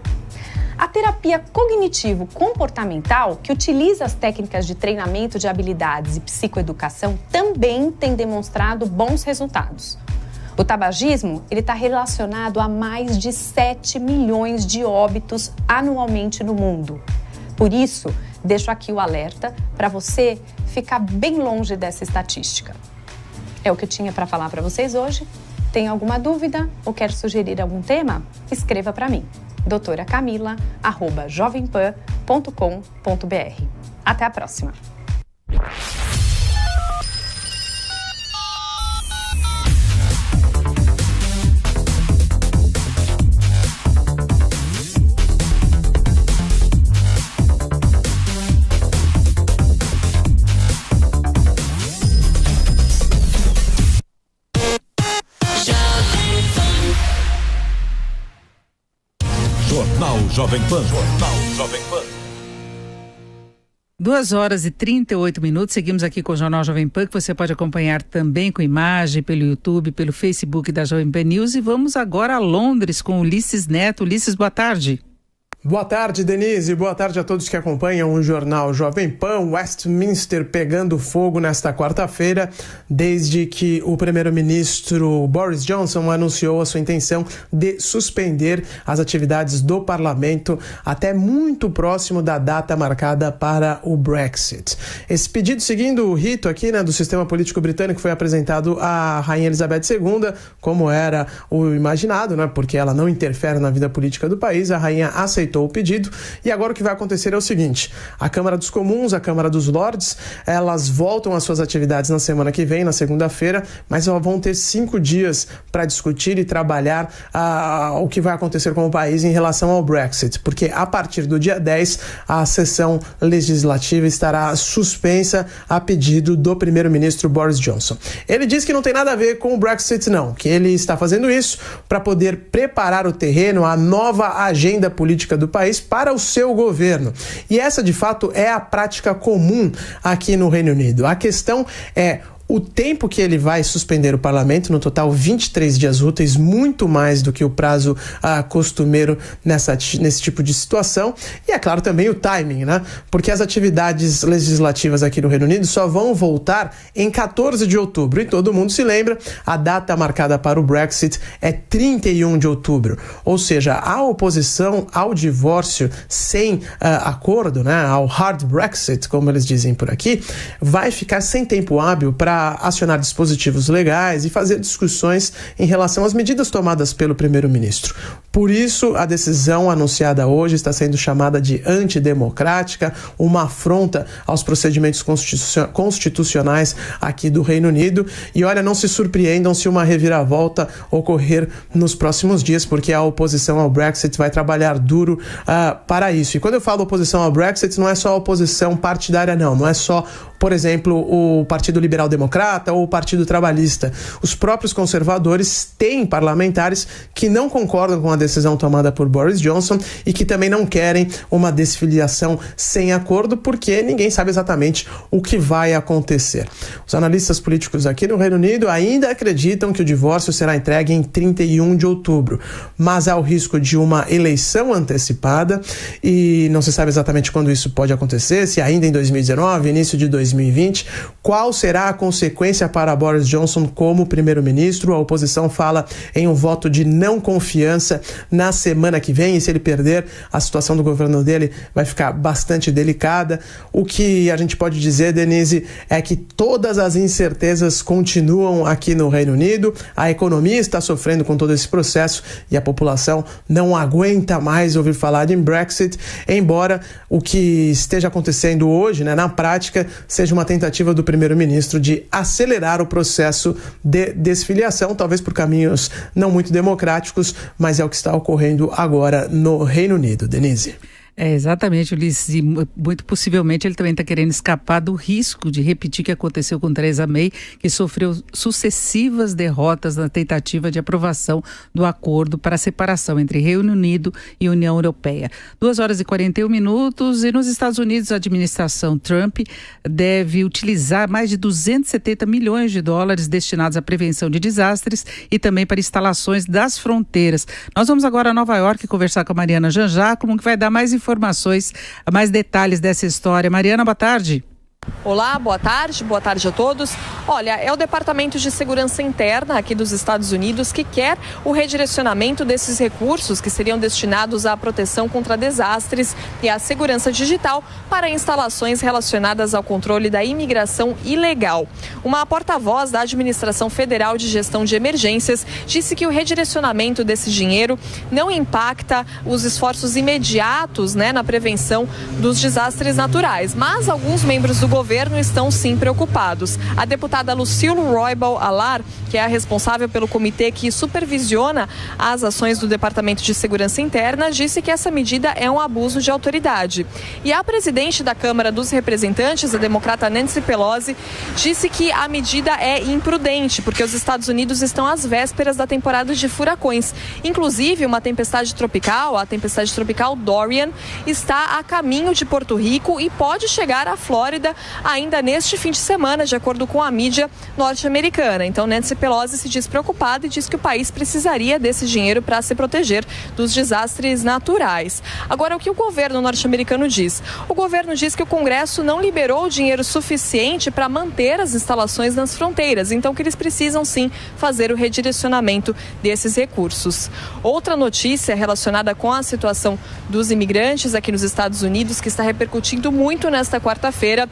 A terapia cognitivo-comportamental, que utiliza as técnicas de treinamento de habilidades e psicoeducação, também tem demonstrado bons resultados. O tabagismo está relacionado a mais de 7 milhões de óbitos anualmente no mundo. Por isso, deixo aqui o alerta para você ficar bem longe dessa estatística. É o que eu tinha para falar para vocês hoje. Tem alguma dúvida ou quer sugerir algum tema? Escreva para mim, doutoracamila@jovempan.com.br. Até a próxima! Jornal Jovem Pan. Jornal Jovem Pan. 2h38. Seguimos aqui com o Jornal Jovem Pan, que você pode acompanhar também com imagem pelo YouTube, pelo Facebook da Jovem Pan News. E vamos agora a Londres com Ulisses Neto. Ulisses, boa tarde. Boa tarde, Denise. Boa tarde a todos que acompanham o Jornal Jovem Pan. Westminster pegando fogo nesta quarta-feira, desde que o primeiro-ministro Boris Johnson anunciou a sua intenção de suspender as atividades do parlamento até muito próximo da data marcada para o Brexit. Esse pedido, seguindo o rito aqui, do sistema político britânico, foi apresentado à Rainha Elizabeth II, como era o imaginado, porque ela não interfere na vida política do país. A rainha aceitou o pedido e agora o que vai acontecer é o seguinte: a Câmara dos Comuns, a Câmara dos Lords, elas voltam às suas atividades na semana que vem, na segunda-feira, mas elas vão ter 5 dias para discutir e trabalhar o que vai acontecer com o país em relação ao Brexit, porque a partir do dia 10 a sessão legislativa estará suspensa a pedido do primeiro-ministro Boris Johnson. Ele diz que não tem nada a ver com o Brexit não, que ele está fazendo isso para poder preparar o terreno, a nova agenda política do país para o seu governo. E essa, de fato, é a prática comum aqui no Reino Unido. A questão é o tempo que ele vai suspender o parlamento, no total 23 dias úteis, muito mais do que o prazo costumeiro nesse tipo de situação. E é claro também o timing, porque as atividades legislativas aqui no Reino Unido só vão voltar em 14 de outubro. E todo mundo se lembra, a data marcada para o Brexit é 31 de outubro. Ou seja, a oposição ao divórcio sem acordo, ao hard Brexit, como eles dizem por aqui, vai ficar sem tempo hábil para acionar dispositivos legais e fazer discussões em relação às medidas tomadas pelo primeiro-ministro. Por isso, a decisão anunciada hoje está sendo chamada de antidemocrática, uma afronta aos procedimentos constitucionais aqui do Reino Unido. E olha, não se surpreendam se uma reviravolta ocorrer nos próximos dias, porque a oposição ao Brexit vai trabalhar duro para isso. E quando eu falo oposição ao Brexit, não é só oposição partidária, não é só, por exemplo, o Partido Liberal Democrata ou o Partido Trabalhista. Os próprios conservadores têm parlamentares que não concordam com a decisão tomada por Boris Johnson e que também não querem uma desfiliação sem acordo, porque ninguém sabe exatamente o que vai acontecer. Os analistas políticos aqui no Reino Unido ainda acreditam que o divórcio será entregue em 31 de outubro, mas há o risco de uma eleição antecipada e não se sabe exatamente quando isso pode acontecer, se ainda em 2019, início de 2020. Qual será a consequência para Boris Johnson como primeiro-ministro? A oposição fala em um voto de não confiança na semana que vem, e se ele perder, a situação do governo dele vai ficar bastante delicada. O que a gente pode dizer, Denise, é que todas as incertezas continuam aqui no Reino Unido, a economia está sofrendo com todo esse processo e a população não aguenta mais ouvir falar em Brexit, embora o que esteja acontecendo hoje, na prática, seja uma tentativa do primeiro-ministro de acelerar o processo de desfiliação, talvez por caminhos não muito democráticos, mas é o que está ocorrendo agora no Reino Unido. Denise. Exatamente, Ulisses, e muito possivelmente ele também está querendo escapar do risco de repetir o que aconteceu com Theresa May, que sofreu sucessivas derrotas na tentativa de aprovação do acordo para a separação entre Reino Unido e União Europeia. 2h41 e nos Estados Unidos a administração Trump deve utilizar mais de 270 milhões de dólares destinados à prevenção de desastres e também para instalações das fronteiras. Nós vamos agora a Nova York conversar com a Mariana Janjacome, que vai dar mais informações, mais detalhes dessa história. Mariana, boa tarde. Olá, boa tarde a todos. Olha, é o Departamento de Segurança Interna aqui dos Estados Unidos que quer o redirecionamento desses recursos que seriam destinados à proteção contra desastres e à segurança digital para instalações relacionadas ao controle da imigração ilegal. Uma porta-voz da Administração Federal de Gestão de Emergências disse que o redirecionamento desse dinheiro não impacta os esforços imediatos, na prevenção dos desastres naturais, mas alguns membros do governo estão sim preocupados. A deputada Lucille Roybal-Allard, que é a responsável pelo comitê que supervisiona as ações do Departamento de Segurança Interna, disse que essa medida é um abuso de autoridade. E a presidente da Câmara dos Representantes, a democrata Nancy Pelosi, disse que a medida é imprudente, porque os Estados Unidos estão às vésperas da temporada de furacões. Inclusive, uma tempestade tropical, a tempestade tropical Dorian, está a caminho de Porto Rico e pode chegar à Flórida ainda neste fim de semana, de acordo com a mídia norte-americana. Então, Nancy Pelosi se diz preocupada e diz que o país precisaria desse dinheiro para se proteger dos desastres naturais. Agora, o que o governo norte-americano diz? O governo diz que o Congresso não liberou dinheiro suficiente para manter as instalações nas fronteiras, então que eles precisam sim fazer o redirecionamento desses recursos. Outra notícia relacionada com a situação dos imigrantes aqui nos Estados Unidos, que está repercutindo muito nesta quarta-feira,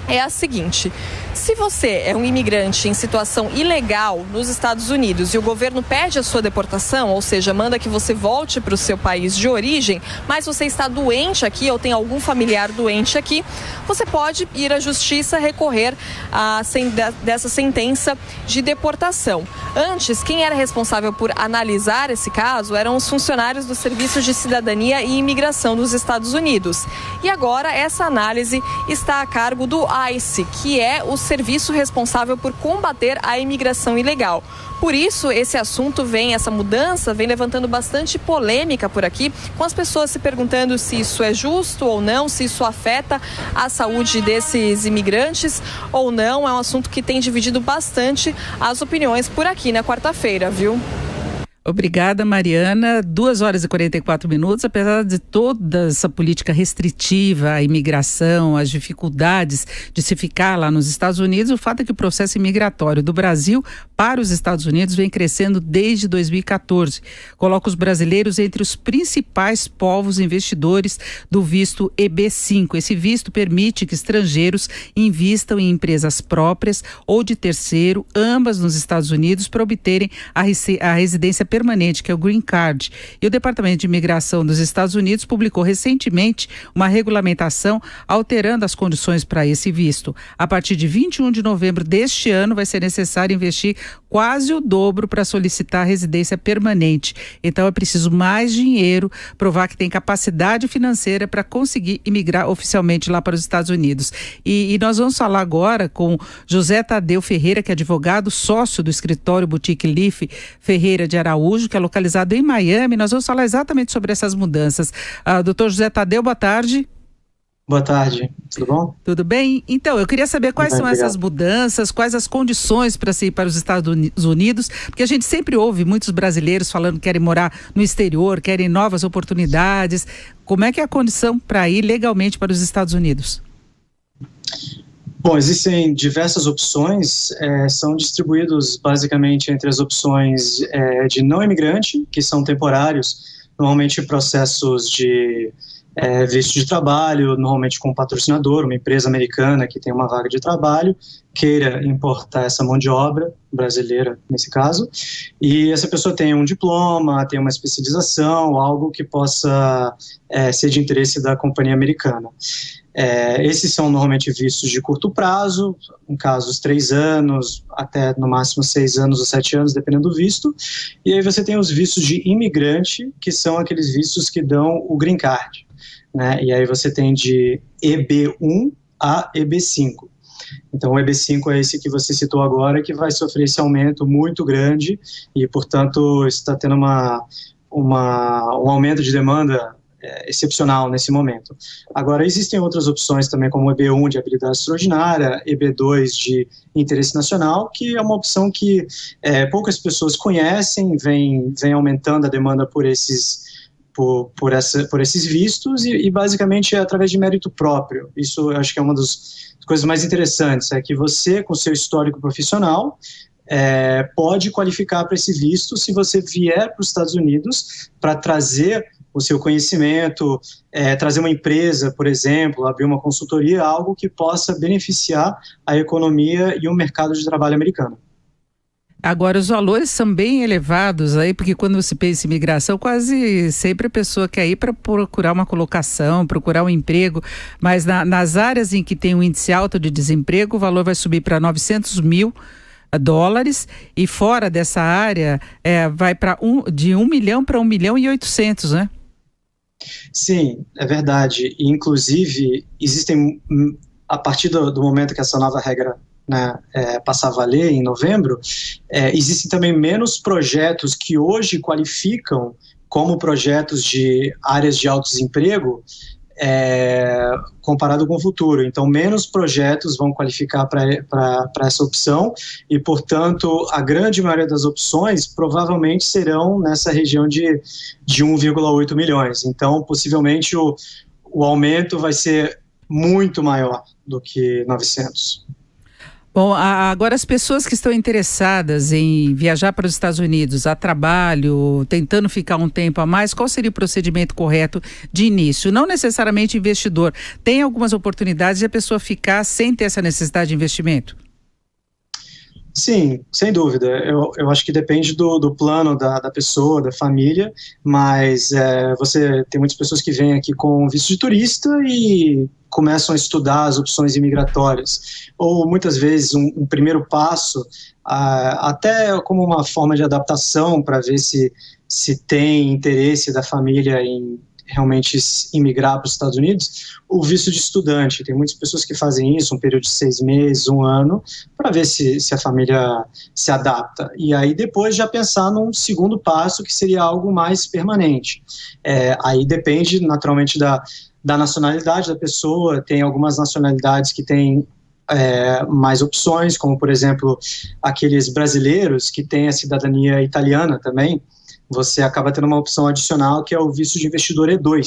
é a seguinte: se você é um imigrante em situação ilegal nos Estados Unidos e o governo pede a sua deportação, ou seja, manda que você volte para o seu país de origem, mas você está doente aqui ou tem algum familiar doente aqui, você pode ir à justiça recorrer dessa sentença de deportação. Antes, quem era responsável por analisar esse caso eram os funcionários do Serviço de Cidadania e Imigração dos Estados Unidos. E agora essa análise está a cargo do ICE, que é o serviço responsável por combater a imigração ilegal. Por isso, essa mudança vem levantando bastante polêmica por aqui, com as pessoas se perguntando se isso é justo ou não, se isso afeta a saúde desses imigrantes ou não. É um assunto que tem dividido bastante as opiniões por aqui na quarta-feira, viu? Obrigada, Mariana. 2h44, apesar de toda essa política restritiva à imigração, as dificuldades de se ficar lá nos Estados Unidos, o fato é que o processo imigratório do Brasil para os Estados Unidos vem crescendo desde 2014. Coloca os brasileiros entre os principais povos investidores do visto EB5. Esse visto permite que estrangeiros invistam em empresas próprias ou de terceiro, ambas nos Estados Unidos, para obterem a residência permanente, que é o Green Card. E o Departamento de Imigração dos Estados Unidos publicou recentemente uma regulamentação alterando as condições para esse visto. A partir de 21 de novembro deste ano, vai ser necessário investir quase o dobro para solicitar a residência permanente. Então é preciso mais dinheiro, provar que tem capacidade financeira para conseguir imigrar oficialmente lá para os Estados Unidos. E nós vamos falar agora com José Tadeu Ferreira, que é advogado, sócio do escritório Boutique Leaf Ferreira de Araújo, que é localizado em Miami. Nós vamos falar exatamente sobre essas mudanças. Doutor José Tadeu, boa tarde. Boa tarde, tudo bom? Tudo bem? Então, eu queria saber quais são essas mudanças, quais as condições para se ir para os Estados Unidos, porque a gente sempre ouve muitos brasileiros falando que querem morar no exterior, querem novas oportunidades. Como é que é a condição para ir legalmente para os Estados Unidos? Bom, existem diversas opções, são distribuídos basicamente entre as opções de não imigrante, que são temporários, normalmente processos de visto de trabalho, normalmente com um patrocinador, uma empresa americana que tem uma vaga de trabalho, queira importar essa mão de obra, brasileira nesse caso, e essa pessoa tem um diploma, tem uma especialização, algo que possa ser de interesse da companhia americana. Esses são normalmente vistos de curto prazo, em casos 3 anos, até no máximo 6 anos ou 7 anos, dependendo do visto. E aí você tem os vistos de imigrante, que são aqueles vistos que dão o Green Card. né? E aí você tem de EB1 a EB5. Então, o EB5 é esse que você citou agora, que vai sofrer esse aumento muito grande e, portanto, está tendo um aumento de demanda excepcional nesse momento. Agora, existem outras opções também, como o EB1 de habilidade extraordinária, EB2 de interesse nacional, que é uma opção que poucas pessoas conhecem, vem aumentando a demanda por esses vistos e basicamente é através de mérito próprio. Isso eu acho que é uma das coisas mais interessantes, é que você, com seu histórico profissional, pode qualificar para esse visto se você vier para os Estados Unidos para trazer o seu conhecimento, trazer uma empresa, por exemplo, abrir uma consultoria, algo que possa beneficiar a economia e o mercado de trabalho americano. Agora, os valores são bem elevados aí, porque quando você pensa em imigração, quase sempre a pessoa quer ir para procurar uma colocação, procurar um emprego, mas nas áreas em que tem um índice alto de desemprego, o valor vai subir para $900 mil, e fora dessa área vai de 1 milhão para 1 milhão e 800, né? Sim, é verdade. Inclusive, existem, a partir do momento que essa nova regra passar a valer em novembro, existem também menos projetos que hoje qualificam como projetos de áreas de alto desemprego comparado com o futuro. Então, menos projetos vão qualificar para essa opção e, portanto, a grande maioria das opções provavelmente serão nessa região de 1,8 milhões. Então, possivelmente, o aumento vai ser muito maior do que 900. Bom, agora as pessoas que estão interessadas em viajar para os Estados Unidos a trabalho, tentando ficar um tempo a mais, qual seria o procedimento correto de início? Não necessariamente investidor. Tem algumas oportunidades de a pessoa ficar sem ter essa necessidade de investimento? Sim, sem dúvida. Eu acho que depende do plano da pessoa, da família, mas você tem muitas pessoas que vêm aqui com visto de turista e começam a estudar as opções imigratórias, ou muitas vezes um primeiro passo, até como uma forma de adaptação para ver se tem interesse da família em realmente imigrar para os Estados Unidos, o visto de estudante. Tem muitas pessoas que fazem isso, um período de 6 meses, 1 ano, para ver se a família se adapta. E aí depois já pensar num segundo passo, que seria algo mais permanente. Aí depende naturalmente da nacionalidade da pessoa. Tem algumas nacionalidades que têm mais opções, como por exemplo aqueles brasileiros que têm a cidadania italiana também. Você acaba tendo uma opção adicional, que é o visto de investidor E2,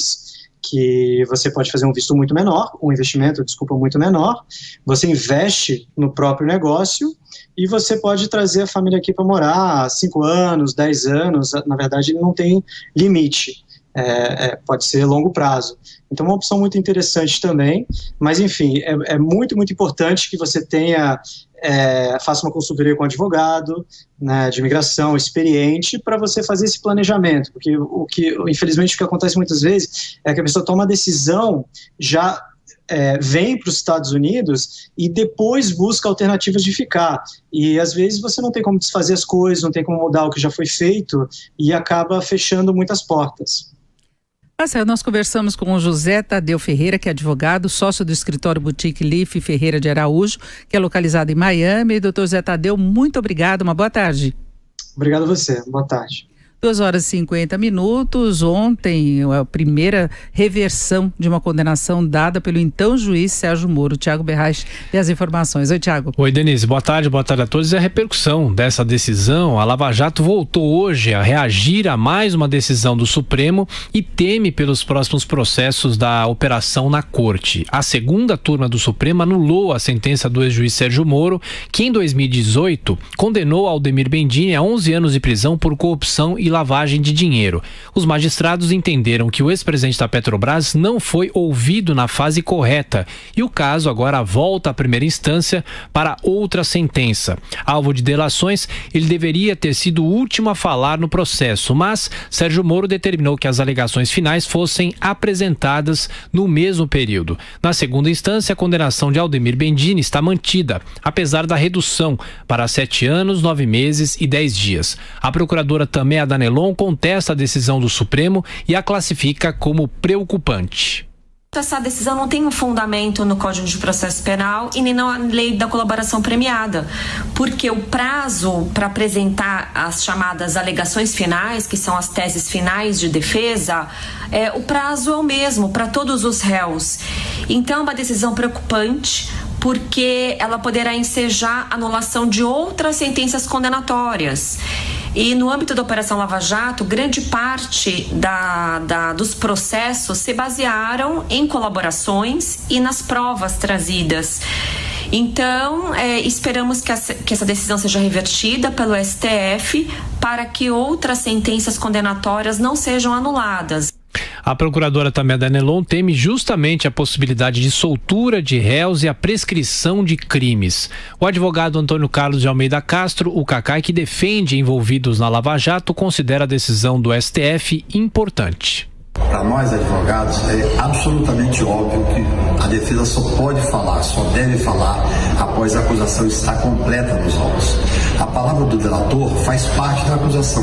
que você pode fazer um visto muito menor, um investimento, muito menor, você investe no próprio negócio e você pode trazer a família aqui para morar 5 anos, 10 anos, na verdade ele não tem limite, pode ser longo prazo. Então é uma opção muito interessante também, mas enfim, é muito, muito importante que você faça uma consultoria com um advogado, né, de imigração experiente, para você fazer esse planejamento, porque infelizmente o que acontece muitas vezes é que a pessoa toma a decisão, já vem para os Estados Unidos e depois busca alternativas de ficar, e às vezes você não tem como desfazer as coisas, não tem como mudar o que já foi feito e acaba fechando muitas portas. Nós conversamos com o José Tadeu Ferreira, que é advogado, sócio do escritório Boutique Leaf Ferreira de Araújo, que é localizado em Miami. Doutor José Tadeu, muito obrigado, uma boa tarde. Obrigado a você, boa tarde. 2h50. Ontem, a primeira reversão de uma condenação dada pelo então juiz Sérgio Moro. Tiago Berraich tem as informações. Oi, Tiago. Oi, Denise. Boa tarde a todos. E a repercussão dessa decisão, a Lava Jato voltou hoje a reagir a mais uma decisão do Supremo e teme pelos próximos processos da operação na corte. A segunda turma do Supremo anulou a sentença do ex-juiz Sérgio Moro, que em 2018 condenou Aldemir Bendini a 11 anos de prisão por corrupção e lavagem de dinheiro. Os magistrados entenderam que o ex-presidente da Petrobras não foi ouvido na fase correta e o caso agora volta à primeira instância para outra sentença. Alvo de delações, ele deveria ter sido o último a falar no processo, mas Sérgio Moro determinou que as alegações finais fossem apresentadas no mesmo período. Na segunda instância, a condenação de Aldemir Bendini está mantida, apesar da redução para 7 anos, 9 meses e 10 dias. A procuradora Tamea Danelon contesta a decisão do Supremo e a classifica como preocupante. Essa decisão não tem um fundamento no Código de Processo Penal e nem na lei da colaboração premiada, porque o prazo para apresentar as chamadas alegações finais, que são as teses finais de defesa, o prazo é o mesmo para todos os réus. Então, é uma decisão preocupante, porque ela poderá ensejar anulação de outras sentenças condenatórias. E no âmbito da Operação Lava Jato, grande parte dos processos se basearam em colaborações e nas provas trazidas. Então, esperamos que essa decisão seja revertida pelo STF para que outras sentenças condenatórias não sejam anuladas. A procuradora Tameda Anelon teme justamente a possibilidade de soltura de réus e a prescrição de crimes. O advogado Antônio Carlos de Almeida Castro, o Cacai, que defende envolvidos na Lava Jato, considera a decisão do STF importante. Para nós, advogados, é absolutamente óbvio que a defesa só pode falar, só deve falar após a acusação estar completa nos autos. A palavra do delator faz parte da acusação.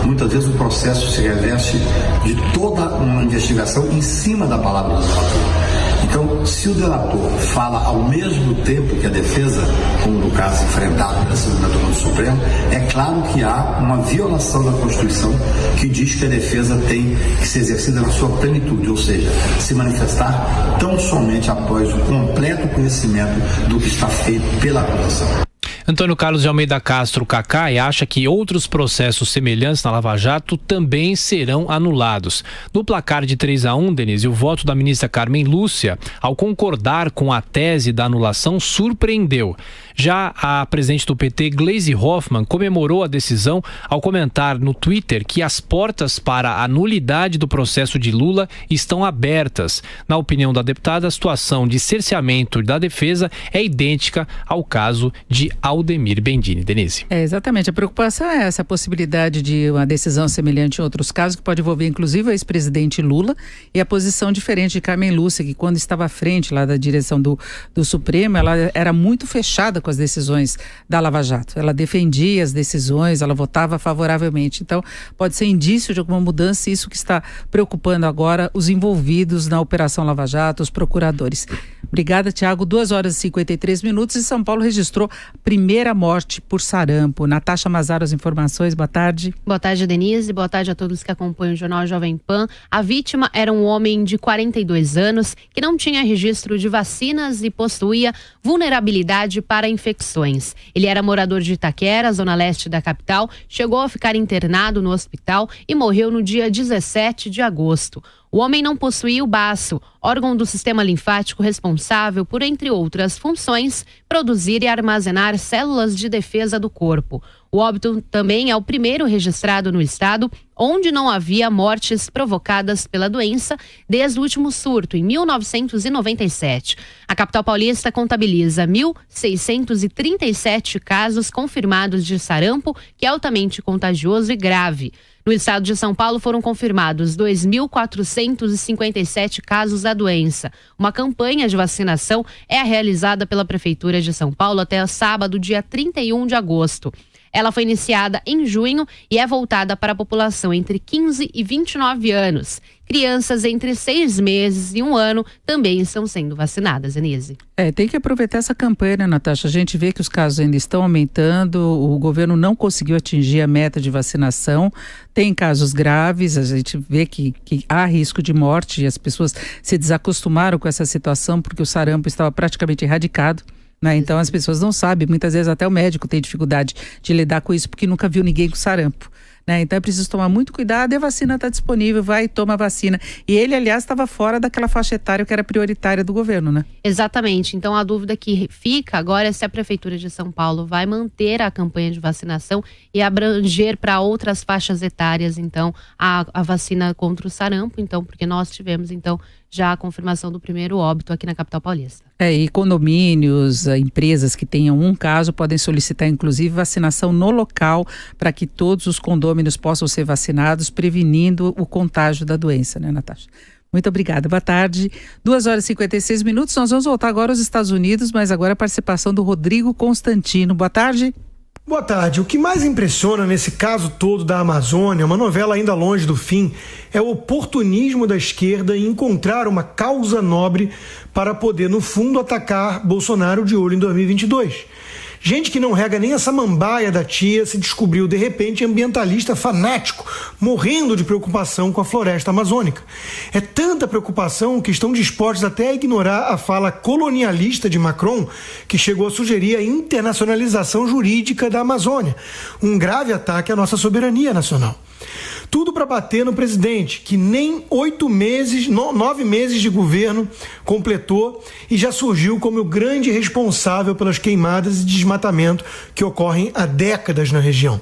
Muitas vezes o processo se reveste de toda uma investigação em cima da palavra do delator. Então, se o delator fala ao mesmo tempo que a defesa, como no caso enfrentado pela segunda turma do Supremo, é claro que há uma violação da Constituição que diz que a defesa tem que ser exercida na sua plenitude, ou seja, se manifestar tão somente após o completo conhecimento do que está feito pela acusação. Antônio Carlos de Almeida Castro, Cacai, acha que outros processos semelhantes na Lava Jato também serão anulados. No placar de 3-1, Denise, o voto da ministra Carmen Lúcia, ao concordar com a tese da anulação, surpreendeu. Já a presidente do PT, Gleisi Hoffmann, comemorou a decisão ao comentar no Twitter que as portas para a nulidade do processo de Lula estão abertas. Na opinião da deputada, a situação de cerceamento da defesa é idêntica ao caso de Aldemir Bendini. Denise. Exatamente. A preocupação é essa, a possibilidade de uma decisão semelhante em outros casos, que pode envolver inclusive o ex-presidente Lula, e a posição diferente de Carmen Lúcia, que quando estava à frente lá da direção do Supremo, ela era muito fechada com as decisões da Lava Jato. Ela defendia as decisões, ela votava favoravelmente. Então, pode ser indício de alguma mudança, isso que está preocupando agora os envolvidos na Operação Lava Jato, os procuradores. Obrigada, Tiago. 2h53 e São Paulo registrou a primeira morte por sarampo. Natasha Mazaro, as informações. Boa tarde. Boa tarde, Denise. Boa tarde a todos que acompanham o Jornal Jovem Pan. A vítima era um homem de 42 anos que não tinha registro de vacinas e possuía vulnerabilidade para infecções. Ele era morador de Itaquera, zona leste da capital, chegou a ficar internado no hospital e morreu no dia 17 de agosto. O homem não possuía o baço, órgão do sistema linfático responsável por, entre outras funções, produzir e armazenar células de defesa do corpo. O óbito também é o primeiro registrado no estado, onde não havia mortes provocadas pela doença desde o último surto, em 1997. A capital paulista contabiliza 1.637 casos confirmados de sarampo, que é altamente contagioso e grave. No estado de São Paulo foram confirmados 2.457 casos da doença. Uma campanha de vacinação é realizada pela Prefeitura de São Paulo até sábado, dia 31 de agosto. Ela foi iniciada em junho e é voltada para a população entre 15 e 29 anos. Crianças entre 6 meses e 1 ano também estão sendo vacinadas, Denise. Tem que aproveitar essa campanha, né, Natasha? A gente vê que os casos ainda estão aumentando, o governo não conseguiu atingir a meta de vacinação, tem casos graves, a gente vê que há risco de morte e as pessoas se desacostumaram com essa situação porque o sarampo estava praticamente erradicado. Então as pessoas não sabem, muitas vezes até o médico tem dificuldade de lidar com isso porque nunca viu ninguém com sarampo. Então é preciso tomar muito cuidado e a vacina está disponível, vai e toma a vacina. E ele, aliás, estava fora daquela faixa etária que era prioritária do governo, né? Exatamente. Então a dúvida que fica agora é se a Prefeitura de São Paulo vai manter a campanha de vacinação e abranger para outras faixas etárias, então, a vacina contra o sarampo, então, porque nós tivemos, então, já a confirmação do primeiro óbito aqui na capital paulista. E condomínios, empresas que tenham um caso podem solicitar inclusive vacinação no local para que todos os condôminos possam ser vacinados, prevenindo o contágio da doença, né, Natasha? Muito obrigada. Boa tarde. 2h56. Nós vamos voltar agora aos Estados Unidos, mas agora a participação do Rodrigo Constantino. Boa tarde. Boa tarde. O que mais impressiona nesse caso todo da Amazônia, uma novela ainda longe do fim, é o oportunismo da esquerda em encontrar uma causa nobre para poder, no fundo, atacar Bolsonaro de olho em 2022. Gente que não rega nem a samambaia da tia se descobriu, de repente, ambientalista fanático, morrendo de preocupação com a floresta amazônica. É tanta preocupação que estão dispostos até a ignorar a fala colonialista de Macron, que chegou a sugerir a internacionalização jurídica da Amazônia, um grave ataque à nossa soberania nacional. Tudo para bater no presidente, que nem 9 meses de governo completou e já surgiu como o grande responsável pelas queimadas e desmatamento que ocorrem há décadas na região.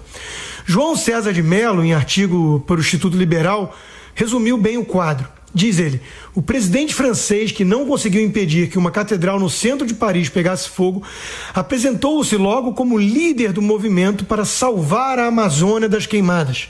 João César de Mello, em artigo para o Instituto Liberal, resumiu bem o quadro. Diz ele, o presidente francês, que não conseguiu impedir que uma catedral no centro de Paris pegasse fogo, apresentou-se logo como líder do movimento para salvar a Amazônia das queimadas.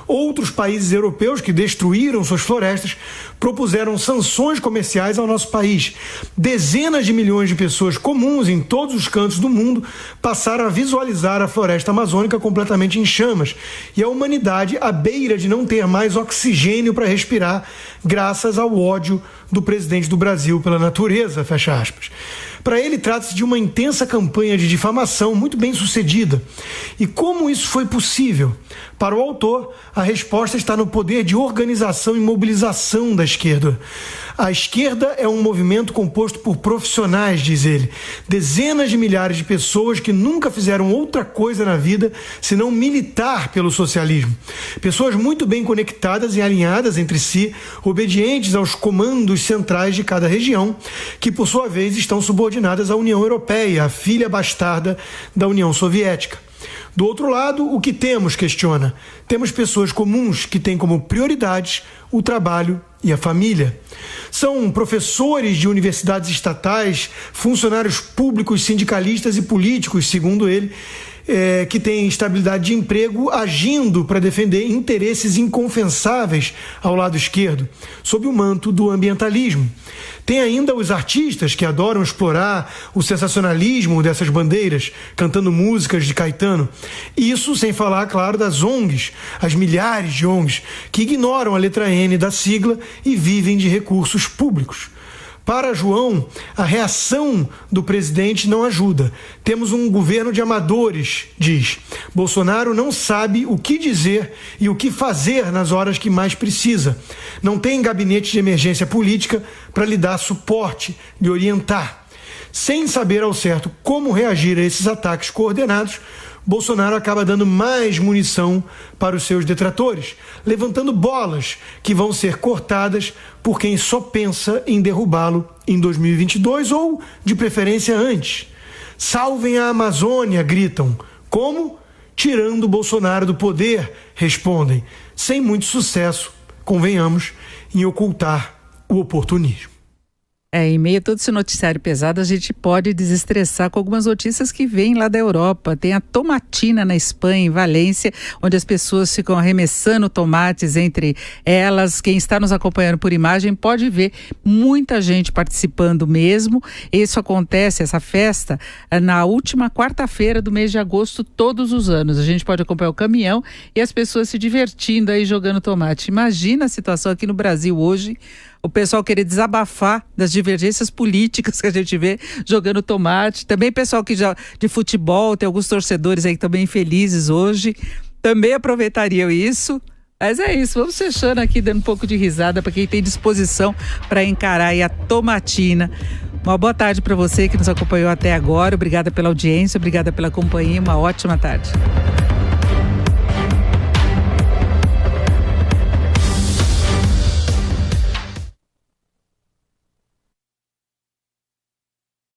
Outros países europeus que destruíram suas florestas propuseram sanções comerciais ao nosso país. Dezenas de milhões de pessoas comuns em todos os cantos do mundo passaram a visualizar a floresta amazônica completamente em chamas e a humanidade à beira de não ter mais oxigênio para respirar, graças ao ódio do presidente do Brasil pela natureza, fecha aspas. Para ele, trata-se de uma intensa campanha de difamação muito bem sucedida. E como isso foi possível? Para o autor, a resposta está no poder de organização e mobilização da esquerda. A esquerda é um movimento composto por profissionais, diz ele. Dezenas de milhares de pessoas que nunca fizeram outra coisa na vida senão militar pelo socialismo. Pessoas muito bem conectadas e alinhadas entre si, obedientes aos comandos centrais de cada região, que por sua vez estão subordinadas à União Europeia, a filha bastarda da União Soviética. Do outro lado, o que temos, questiona? Temos pessoas comuns que têm como prioridades o trabalho e a família. São professores de universidades estatais, funcionários públicos, sindicalistas e políticos, segundo ele, que têm estabilidade de emprego, agindo para defender interesses inconfessáveis ao lado esquerdo, sob o manto do ambientalismo. Tem ainda os artistas que adoram explorar o sensacionalismo dessas bandeiras, cantando músicas de Caetano. Isso sem falar, claro, das ONGs, as milhares de ONGs, que ignoram a letra N da sigla e vivem de recursos públicos. Para João, a reação do presidente não ajuda. Temos um governo de amadores, diz. Bolsonaro não sabe o que dizer e o que fazer nas horas que mais precisa. Não tem gabinete de emergência política para lhe dar suporte, lhe orientar. Sem saber ao certo como reagir a esses ataques coordenados, Bolsonaro acaba dando mais munição para os seus detratores, levantando bolas que vão ser cortadas por quem só pensa em derrubá-lo em 2022 ou, de preferência, antes. Salvem a Amazônia, gritam. Como? Tirando Bolsonaro do poder, respondem, sem muito sucesso, convenhamos, em ocultar o oportunismo. Em meio a todo esse noticiário pesado, a gente pode desestressar com algumas notícias que vêm lá da Europa. Tem a tomatina na Espanha, em Valência, onde as pessoas ficam arremessando tomates entre elas. Quem está nos acompanhando por imagem pode ver muita gente participando mesmo. Isso acontece, essa festa, na última quarta-feira do mês de agosto, todos os anos. A gente pode acompanhar o caminhão e as pessoas se divertindo aí jogando tomate. Imagina a situação aqui no Brasil hoje, o pessoal querer desabafar das divergências políticas que a gente vê jogando tomate. Também pessoal que já de futebol, tem alguns torcedores aí que estão bem felizes hoje, também aproveitariam isso. Mas é isso, vamos fechando aqui, dando um pouco de risada para quem tem disposição para encarar aí a tomatina. Uma boa tarde para você que nos acompanhou até agora. Obrigada pela audiência, obrigada pela companhia, uma ótima tarde.